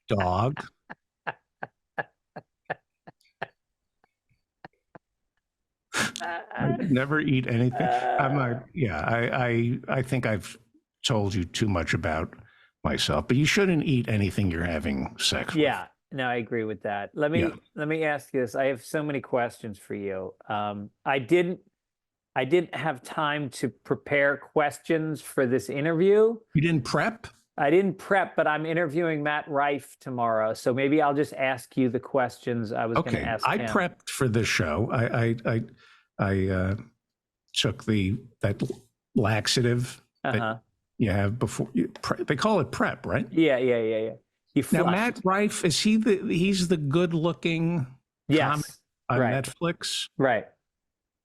dog. I never eat anything. I think I've told you too much about myself, but you shouldn't eat anything you're having sex with. Yeah. No, I agree with that. Let me ask you this. I have so many questions for you. I didn't have time to prepare questions for this interview. You didn't prep? I didn't prep, but I'm interviewing Matt Rife tomorrow, so maybe I'll just ask you the questions I was going to ask I him. prepped for this show. I took that laxative that you have before. They call it prep, right? Yeah. You now, flushed. Matt Rife, is he's the good-looking comic on Netflix? Right.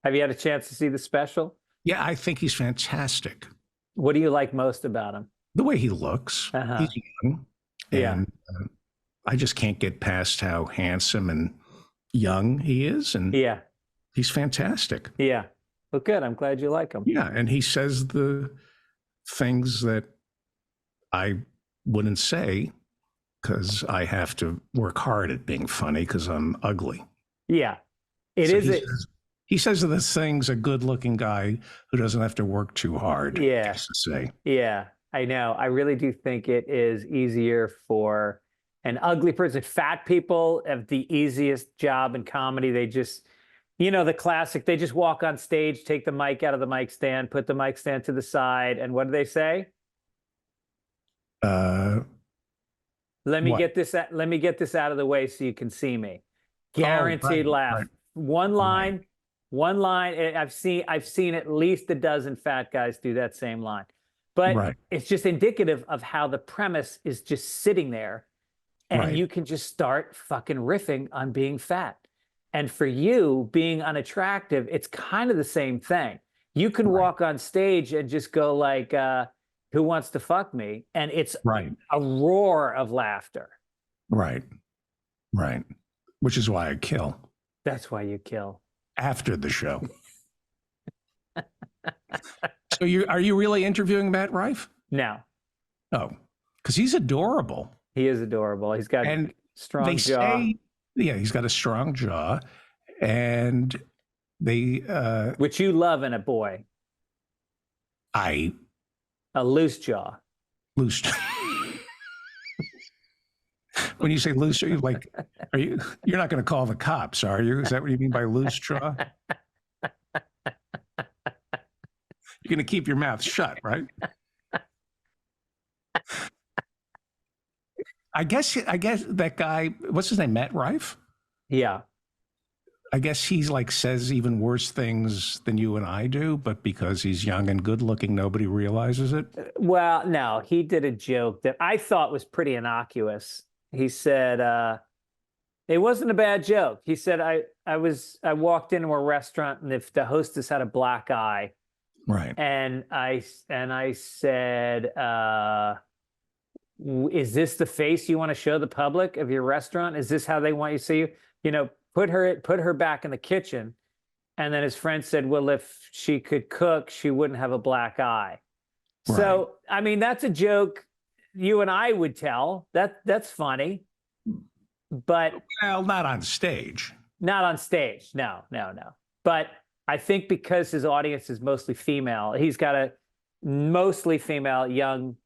Have you had a chance to see the special? Yeah, I think he's fantastic. What do you like most about him? The way he looks. He's young. And I just can't get past how handsome and young he is. And he's fantastic. Yeah. Well, good. I'm glad you like him. Yeah. And he says the things that I wouldn't say because I have to work hard at being funny because I'm ugly. Yeah. He says the things a good-looking guy who doesn't have to work too hard has to say. Yeah, I know. I really do think it is easier for an ugly person. Fat people have the easiest job in comedy. They just, the classic, they just walk on stage, take the mic out of the mic stand, put the mic stand to the side, and what do they say? Let me get this out of the way so you can see me. Guaranteed laugh. Right. One line. I've seen at least a dozen fat guys do that same line, but it's just indicative of how the premise is just sitting there, and you can just start fucking riffing on being fat. And for you being unattractive, it's kind of the same thing. You can walk on stage and just go like, "Who wants to fuck me?" And it's a roar of laughter. Right. Which is why I kill. That's why you kill. After the show. So are you really interviewing Matt Rife? No. Oh, because he's adorable. He is adorable. He's got strong jaw. He's got a strong jaw, and which you love in a boy. A loose jaw. Loose. When you say loose, you're not going to call the cops, are you? Is that what you mean by loose jaw? You're going to keep your mouth shut, right? I guess that guy, what's his name, Matt Rife? Yeah. I guess he's says even worse things than you and I do, but because he's young and good looking, nobody realizes it. Well, no, he did a joke that I thought was pretty innocuous. He said, it wasn't a bad joke. He said, I walked into a restaurant and if the hostess had a black eye. Right. And I said, is this the face you want to show the public of your restaurant? Is this how they want you to see you? Put her back in the kitchen. And then his friend said, well, if she could cook, she wouldn't have a black eye. Right. So, I mean, that's a joke you and I would tell. That's funny. But not on stage. Not on stage. No. But I think because his audience is mostly female, he's got a mostly female, young,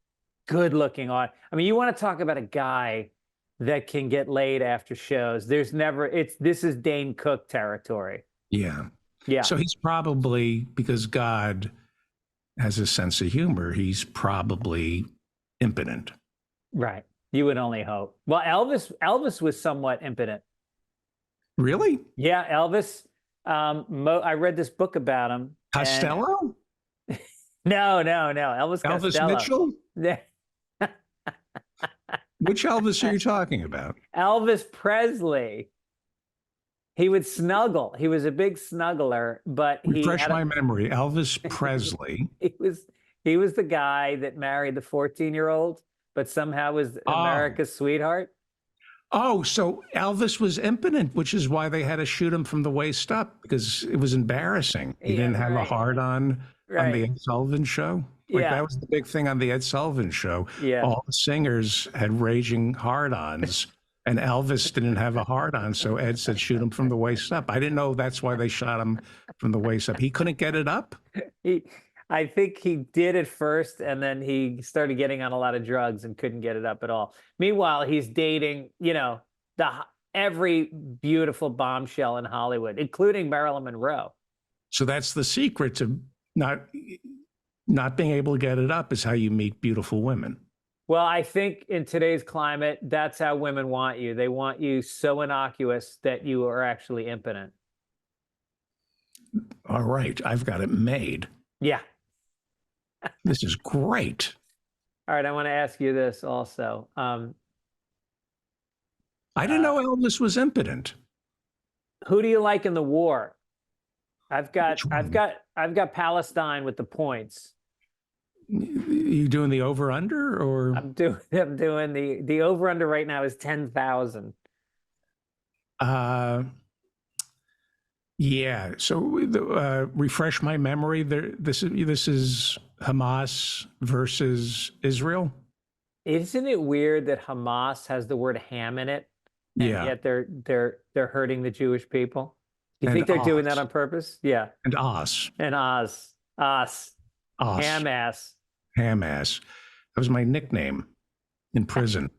good-looking audience. I mean, you want to talk about a guy that can get laid after shows. This is Dane Cook territory. Yeah. Yeah. So he's probably, because God has a sense of humor, he's probably impotent. Right. You would only hope. Well, Elvis was somewhat impotent. Really? Yeah, Elvis. I read this book about him. Costello? No. Elvis Costello. Mitchell? Which Elvis are you talking about? Elvis Presley. He would snuggle. He was a big snuggler, but refresh my memory. Elvis Presley. He was the guy that married the 14-year-old, but somehow was America's sweetheart. Oh, so Elvis was impotent, which is why they had to shoot him from the waist up, because it was embarrassing. He didn't have a hard-on on the Ed Sullivan Show. That was the big thing on the Ed Sullivan Show. Yeah. All the singers had raging hard-ons, and Elvis didn't have a hard-on, so Ed said, shoot him from the waist up. I didn't know that's why they shot him from the waist up. He couldn't get it up? I think he did at first, and then he started getting on a lot of drugs and couldn't get it up at all. Meanwhile, he's dating, every beautiful bombshell in Hollywood, including Marilyn Monroe. So that's the secret to not being able to get it up, is how you meet beautiful women. Well, I think in today's climate, that's how women want you. They want you so innocuous that you are actually impotent. All right, I've got it made. Yeah. This is great. All right, I want to ask you this also. I didn't know Elvis was impotent. Who do you like in the war? I've got Which one? Palestine with the points. You doing the over under or? I'm doing the over under right now is 10,000. Yeah. So refresh my memory. This is Hamas versus Israel. Isn't it weird that Hamas has the word ham in it, and Yeah. yet they're hurting the Jewish people? Do you And think they're doing Oz. that on purpose? Yeah. And Oz. And Oz. Ham ass. Hamas. That was my nickname in prison.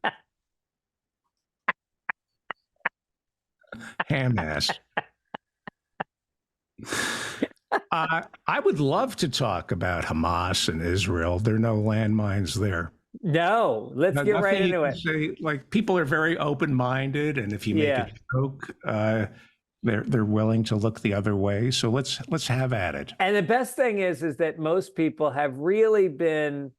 Hamas. I would love to talk about Hamas and Israel. There are no landmines there. No, let's get right Nothing you into can it. say, like, people are very open-minded, and if you make Yeah. a joke, they're willing to look the other way. So let's have at it. And the best thing is that most people have really been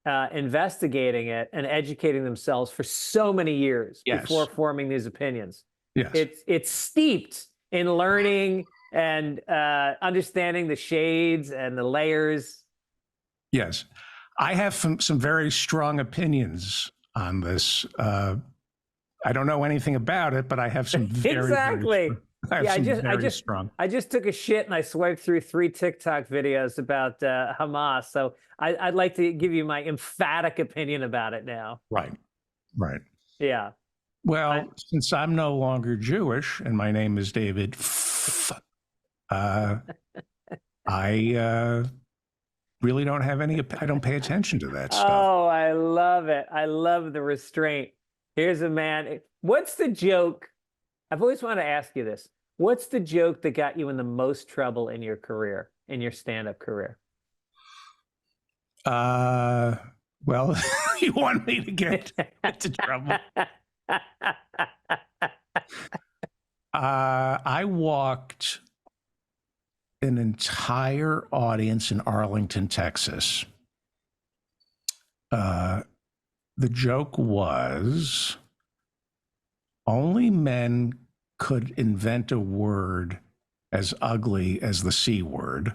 investigating it and educating themselves for so many years Yes. before forming these opinions. Yes. It's steeped in learning and understanding the shades and the layers. Yes. I have some very strong opinions on this. I don't know anything about it, but I have some very, Exactly. very strong. I just took a shit and I swiped through 3 TikTok videos about Hamas. So I'd like to give you my emphatic opinion about it now. Right. Yeah. Well, since I'm no longer Jewish and my name is David, I really don't have any. I don't pay attention to that stuff. Oh, I love it. I love the restraint. Here's a man. What's the joke? I've always wanted to ask you this. What's the joke that got you in the most trouble in your career, in your stand-up career? Well, you want me to get into trouble? I walked an entire audience in Arlington, Texas. The joke was only men could invent a word as ugly as the C word,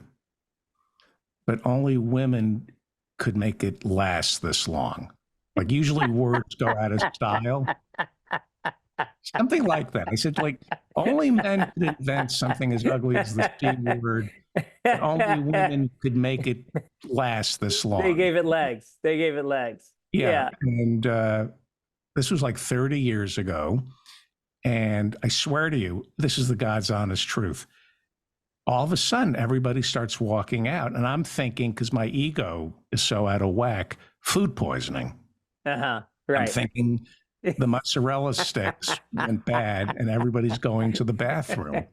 but only women could make it last this long. Like, usually words go out of style. Something like that. I said, like, only men could invent something as ugly as the C word, but only women could make it last this long. They gave it legs. Yeah. And this was like 30 years ago. And I swear to you, this is the God's honest truth. All of a sudden, everybody starts walking out. And I'm thinking, because my ego is so out of whack, food poisoning. Right. I'm thinking the mozzarella sticks went bad and everybody's going to the bathroom.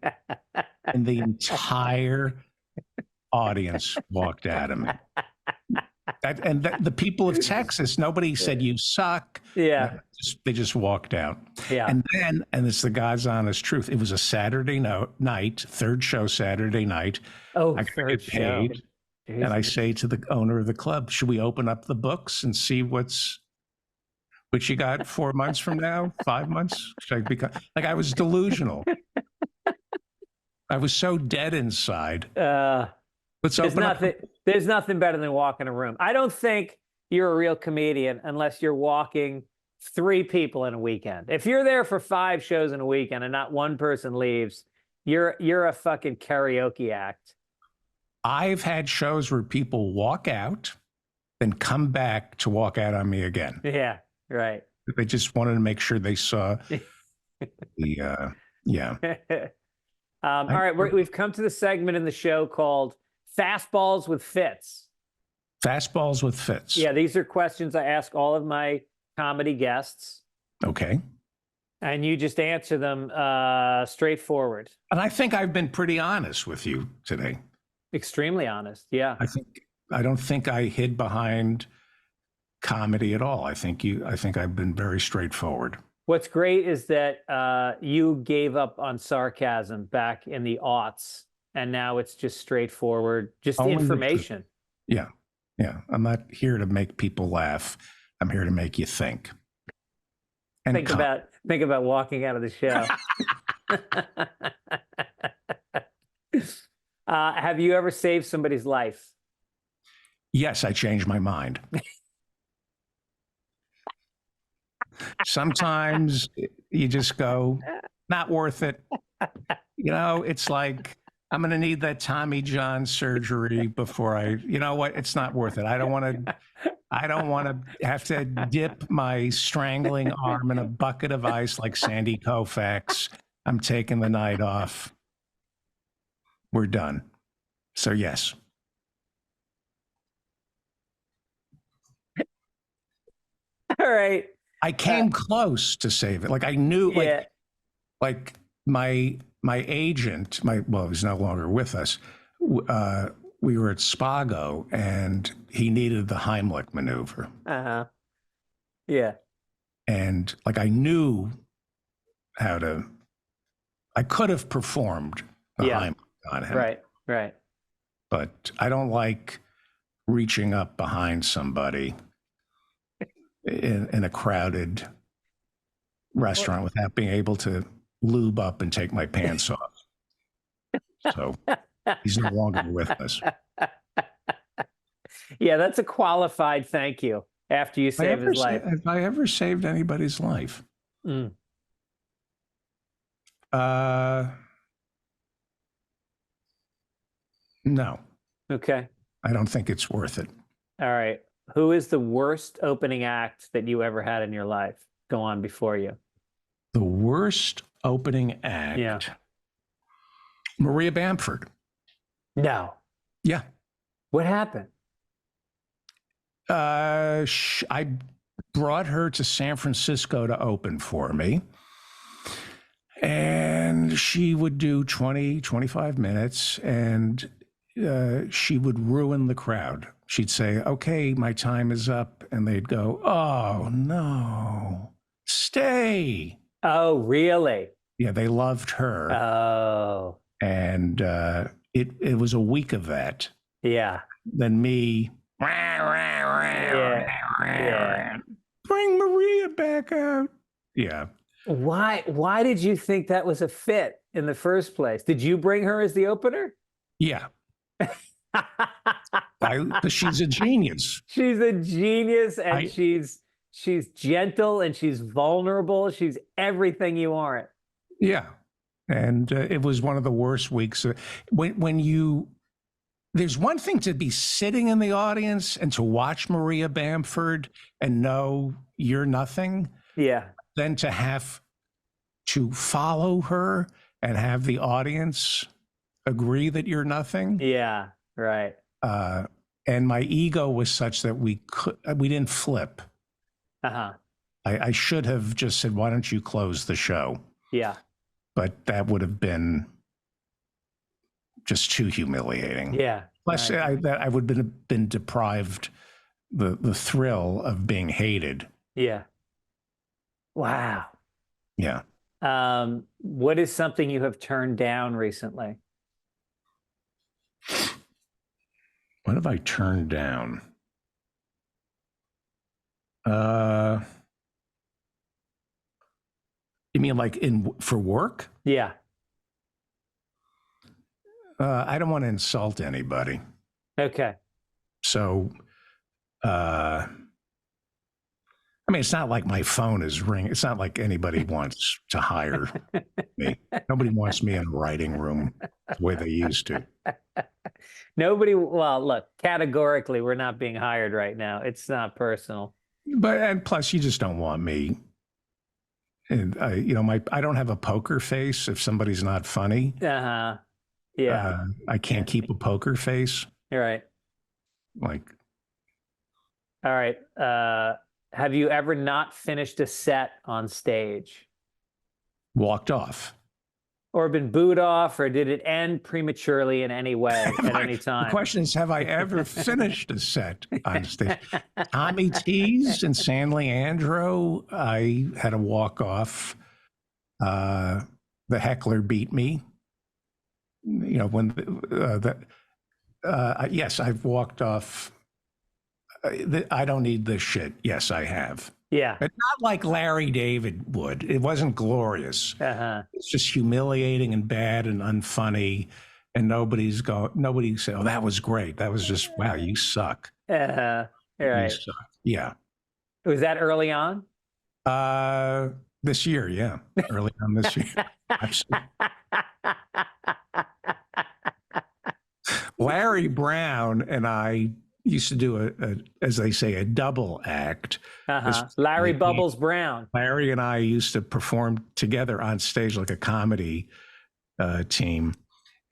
And the entire audience walked out of me. The people of Texas, nobody said you suck. Yeah. They just walked out. Yeah. And it's the God's honest truth. It was a Saturday night, third show Saturday night. Oh, I gotta third get paid. show. And I say to the owner of the club, should we open up the books and see what you got 4 months from now, 5 months? I was delusional. I was so dead inside. Let's open up. There's nothing better than walking a room. I don't think you're a real comedian unless you're walking 3 people in a weekend. If you're there for 5 shows in a weekend and not one person leaves, you're a fucking karaoke act. I've had shows where people walk out, then come back to walk out on me again. Yeah, right. They just wanted to make sure they saw the, yeah. All right, we've come to the segment in the show called Fastballs with Fitz. Fastballs with Fitz. Yeah, these are questions I ask all of my comedy guests. Okay. And you just answer them straightforward. And I think I've been pretty honest with you today. Extremely honest, yeah. I don't think I hid behind comedy at all. I think I've been very straightforward. What's great is that you gave up on sarcasm back in the aughts, and now it's just straightforward, just Only the truth. information. Yeah. Yeah. I'm not here to make people laugh. I'm here to make you think. And Think about walking out of the show. Have you ever saved somebody's life? Yes, I changed my mind. Sometimes you just go, not worth it. You know, it's like, I'm going to need that Tommy John surgery before you know what? It's not worth it. I don't want to have to dip my strangling arm in a bucket of ice like Sandy Koufax. I'm taking the night off. We're done. So yes. All right. I came close to save it. Like I knew, like my agent, he's no longer with us. We were at Spago and he needed the Heimlich maneuver. Yeah. And like I knew I could have performed the Heimlich on him. Right. But I don't like reaching up behind somebody in a crowded restaurant without being able to lube up and take my pants off. So he's no longer with us. Yeah, that's a qualified thank you after you save his life. Have I ever saved anybody's life? No. Okay. I don't think it's worth it. All right. Who is the worst opening act that you ever had in your life? Go on before you. The worst opening act? Yeah. Maria Bamford. No. Yeah. What happened? I brought her to San Francisco to open for me. And she would do 20, 25 minutes and she would ruin the crowd. She'd say, okay, my time is up. And they'd go, oh, no, stay. Oh, really? Yeah, they loved her. Oh. And it was a week of that. Yeah. Then me, bring Maria back out. Yeah. Why did you think that was a fit in the first place? Did you bring her as the opener? Yeah. Because she's a genius. She's a genius, and she's gentle and she's vulnerable. She's everything you aren't. Yeah. And it was one of the worst weeks. There's one thing to be sitting in the audience and to watch Maria Bamford and know you're nothing. Yeah. Then to have to follow her and have the audience agree that you're nothing. Yeah. Right. And my ego was such that we didn't flip. I should have just said, why don't you close the show? Yeah. But that would have been just too humiliating. Yeah. Plus, right. I would have been deprived the thrill of being hated. Yeah. Wow. Yeah. What is something you have turned down recently? What have I turned down? You mean like for work? Yeah. I don't want to insult anybody. Okay. So, I mean, it's not like my phone is ringing. It's not like anybody wants to hire me. Nobody wants me in a writing room the way they used to. Well, look, categorically, we're not being hired right now. It's not personal. And plus, you just don't want me. And I don't have a poker face if somebody's not funny. Yeah. I can't keep a poker face. You're right. Like. All right. Have you ever not finished a set on stage? Walked off. or been booed off, or did it end prematurely in any way at any time? The question is, have I ever finished a set on stage? Tommy T's and San Leandro, I had to walk off. The heckler beat me. You know, when yes, I've walked off. I don't need this shit. Yes, I have. Yeah. But not like Larry David would. It wasn't glorious. It's just humiliating and bad and unfunny. And nobody said, oh, that was great. That was just, wow, you suck. Right. You suck. Yeah. Was that early on? This year, yeah. Early on this year. Absolutely. Larry Brown and I used to do as they say, a double act. Larry Bubbles Brown. Larry and I used to perform together on stage like a comedy team.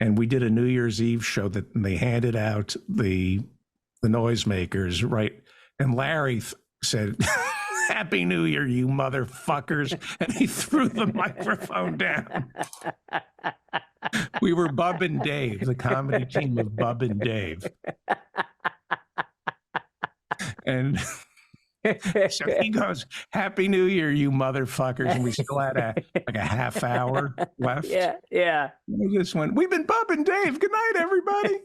And we did a New Year's Eve show that they handed out the noisemakers, right? And Larry said, Happy New Year, you motherfuckers. And he threw the microphone down. We were Bub and Dave, the comedy team of Bub and Dave. And so he goes, Happy New Year, you motherfuckers. And we still had a half hour left. Yeah. We just went, we've been Bub and Dave. Good night, everybody.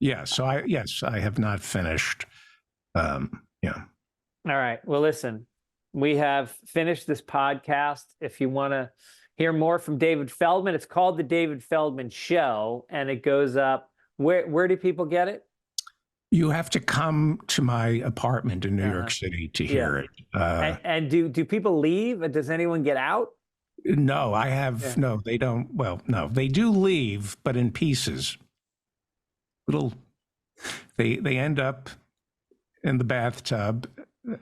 Yeah. So I have not finished. Yeah. All right. Well, listen, we have finished this podcast. If you want to hear more from David Feldman, it's called The David Feldman Show, and it goes up. Where do people get it? You have to come to my apartment in New York City to hear it. And do people leave? Does anyone get out? No, I have no. They don't. Well, no, they do leave, but in pieces. They end up in the bathtub,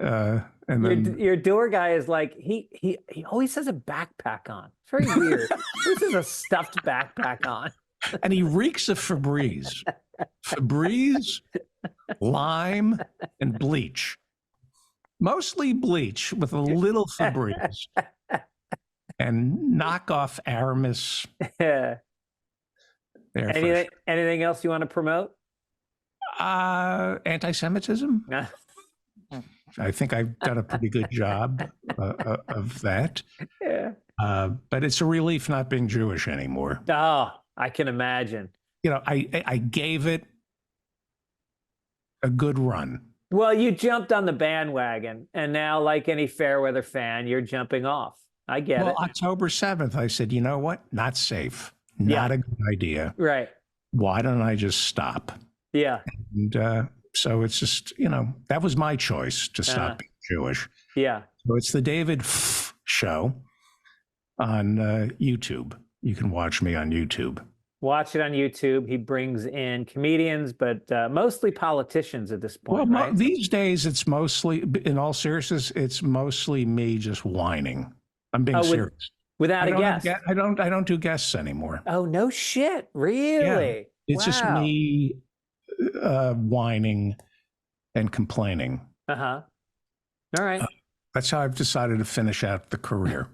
and then your door guy is like he always has a backpack on. It's very weird. This is a stuffed backpack on, and he reeks of Febreze, lime, and bleach. Mostly bleach with a little Febreze, and knockoff Aramis. Anything else you want to promote? Anti-Semitism. I think I've done a pretty good job of that. Yeah. But it's a relief not being Jewish anymore. Oh, I can imagine. You know, I gave it a good run. Well, you jumped on the bandwagon, and now, like any Fairweather fan, you're jumping off. I get it. Well, October 7th, I said, you know what? Not safe. Not a good idea. Right. Why don't I just stop? Yeah. And so it's just, you know, that was my choice to stop being Jewish. Yeah. So it's the David Show on YouTube. You can watch me on YouTube. Watch it on YouTube. He brings in comedians, but mostly politicians at this point. Well, right? These days, it's mostly, in all seriousness, it's mostly me just whining. I'm being serious. Without a guest? I don't do guests anymore. Oh, no shit. Really? Yeah. It's just me whining and complaining. All right. That's how I've decided to finish out the career.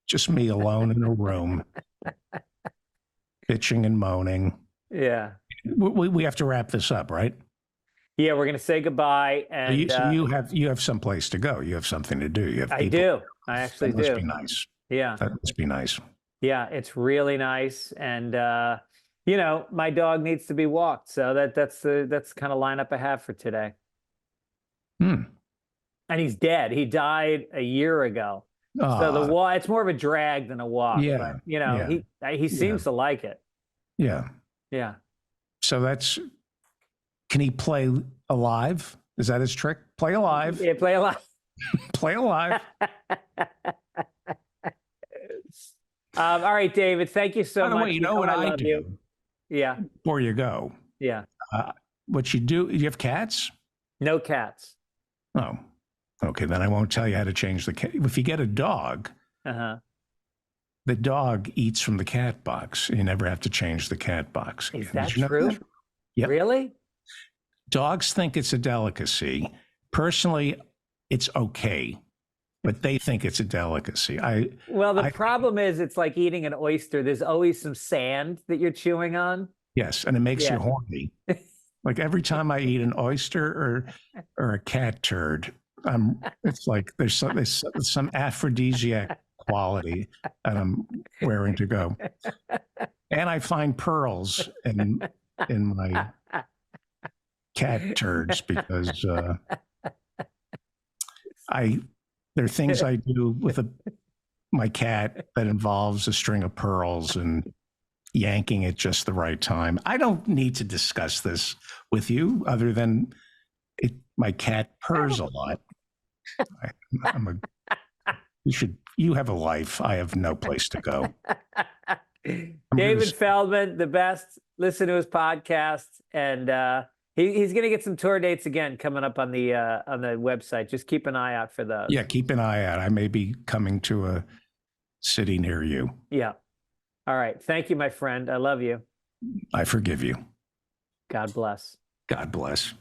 Just me alone in a room, bitching and moaning. Yeah. We have to wrap this up, right? Yeah, we're going to say goodbye. And so you have some place to go. You have something to do. You have people. I do. I actually do. That must be nice. Yeah. That must be nice. Yeah, it's really nice. And you know, my dog needs to be walked. So that's the kind of lineup I have for today. And he's dead. He died a year ago. So the walk, it's more of a drag than a walk. Yeah. But, you know, he seems to like it. Yeah. Yeah. So can he play alive? Is that his trick? Play alive. Yeah, play alive. Play alive. All right, David, thank you so much. By the way, you know what I do? You. Yeah. Before you go. Yeah. What you do, you have cats? No cats. Oh, okay. Then I won't tell you how to change the cat. If you get a dog, the dog eats from the cat box. You never have to change the cat box. Is that true? Yep. Really? Dogs think it's a delicacy. Personally, it's okay. but they think it's a delicacy. Well, the I- problem is it's like eating an oyster. There's always some sand that you're chewing on. Yes, and it makes Yeah. you horny. Like every time I eat an oyster or a cat turd, it's like there's some aphrodisiac quality, and I'm raring to go. And I find pearls in my cat turds because there are things I do with my cat that involves a string of pearls and yanking at just the right time. I don't need to discuss this with you other than my cat purrs a lot. You have a life. I have no place to go. David Feldman, the best. Listen to his podcast, and he's going to get some tour dates again coming up on the website. Just keep an eye out for those. Yeah, keep an eye out. I may be coming to a city near you. Yeah. All right. Thank you, my friend. I love you. I forgive you. God bless. God bless.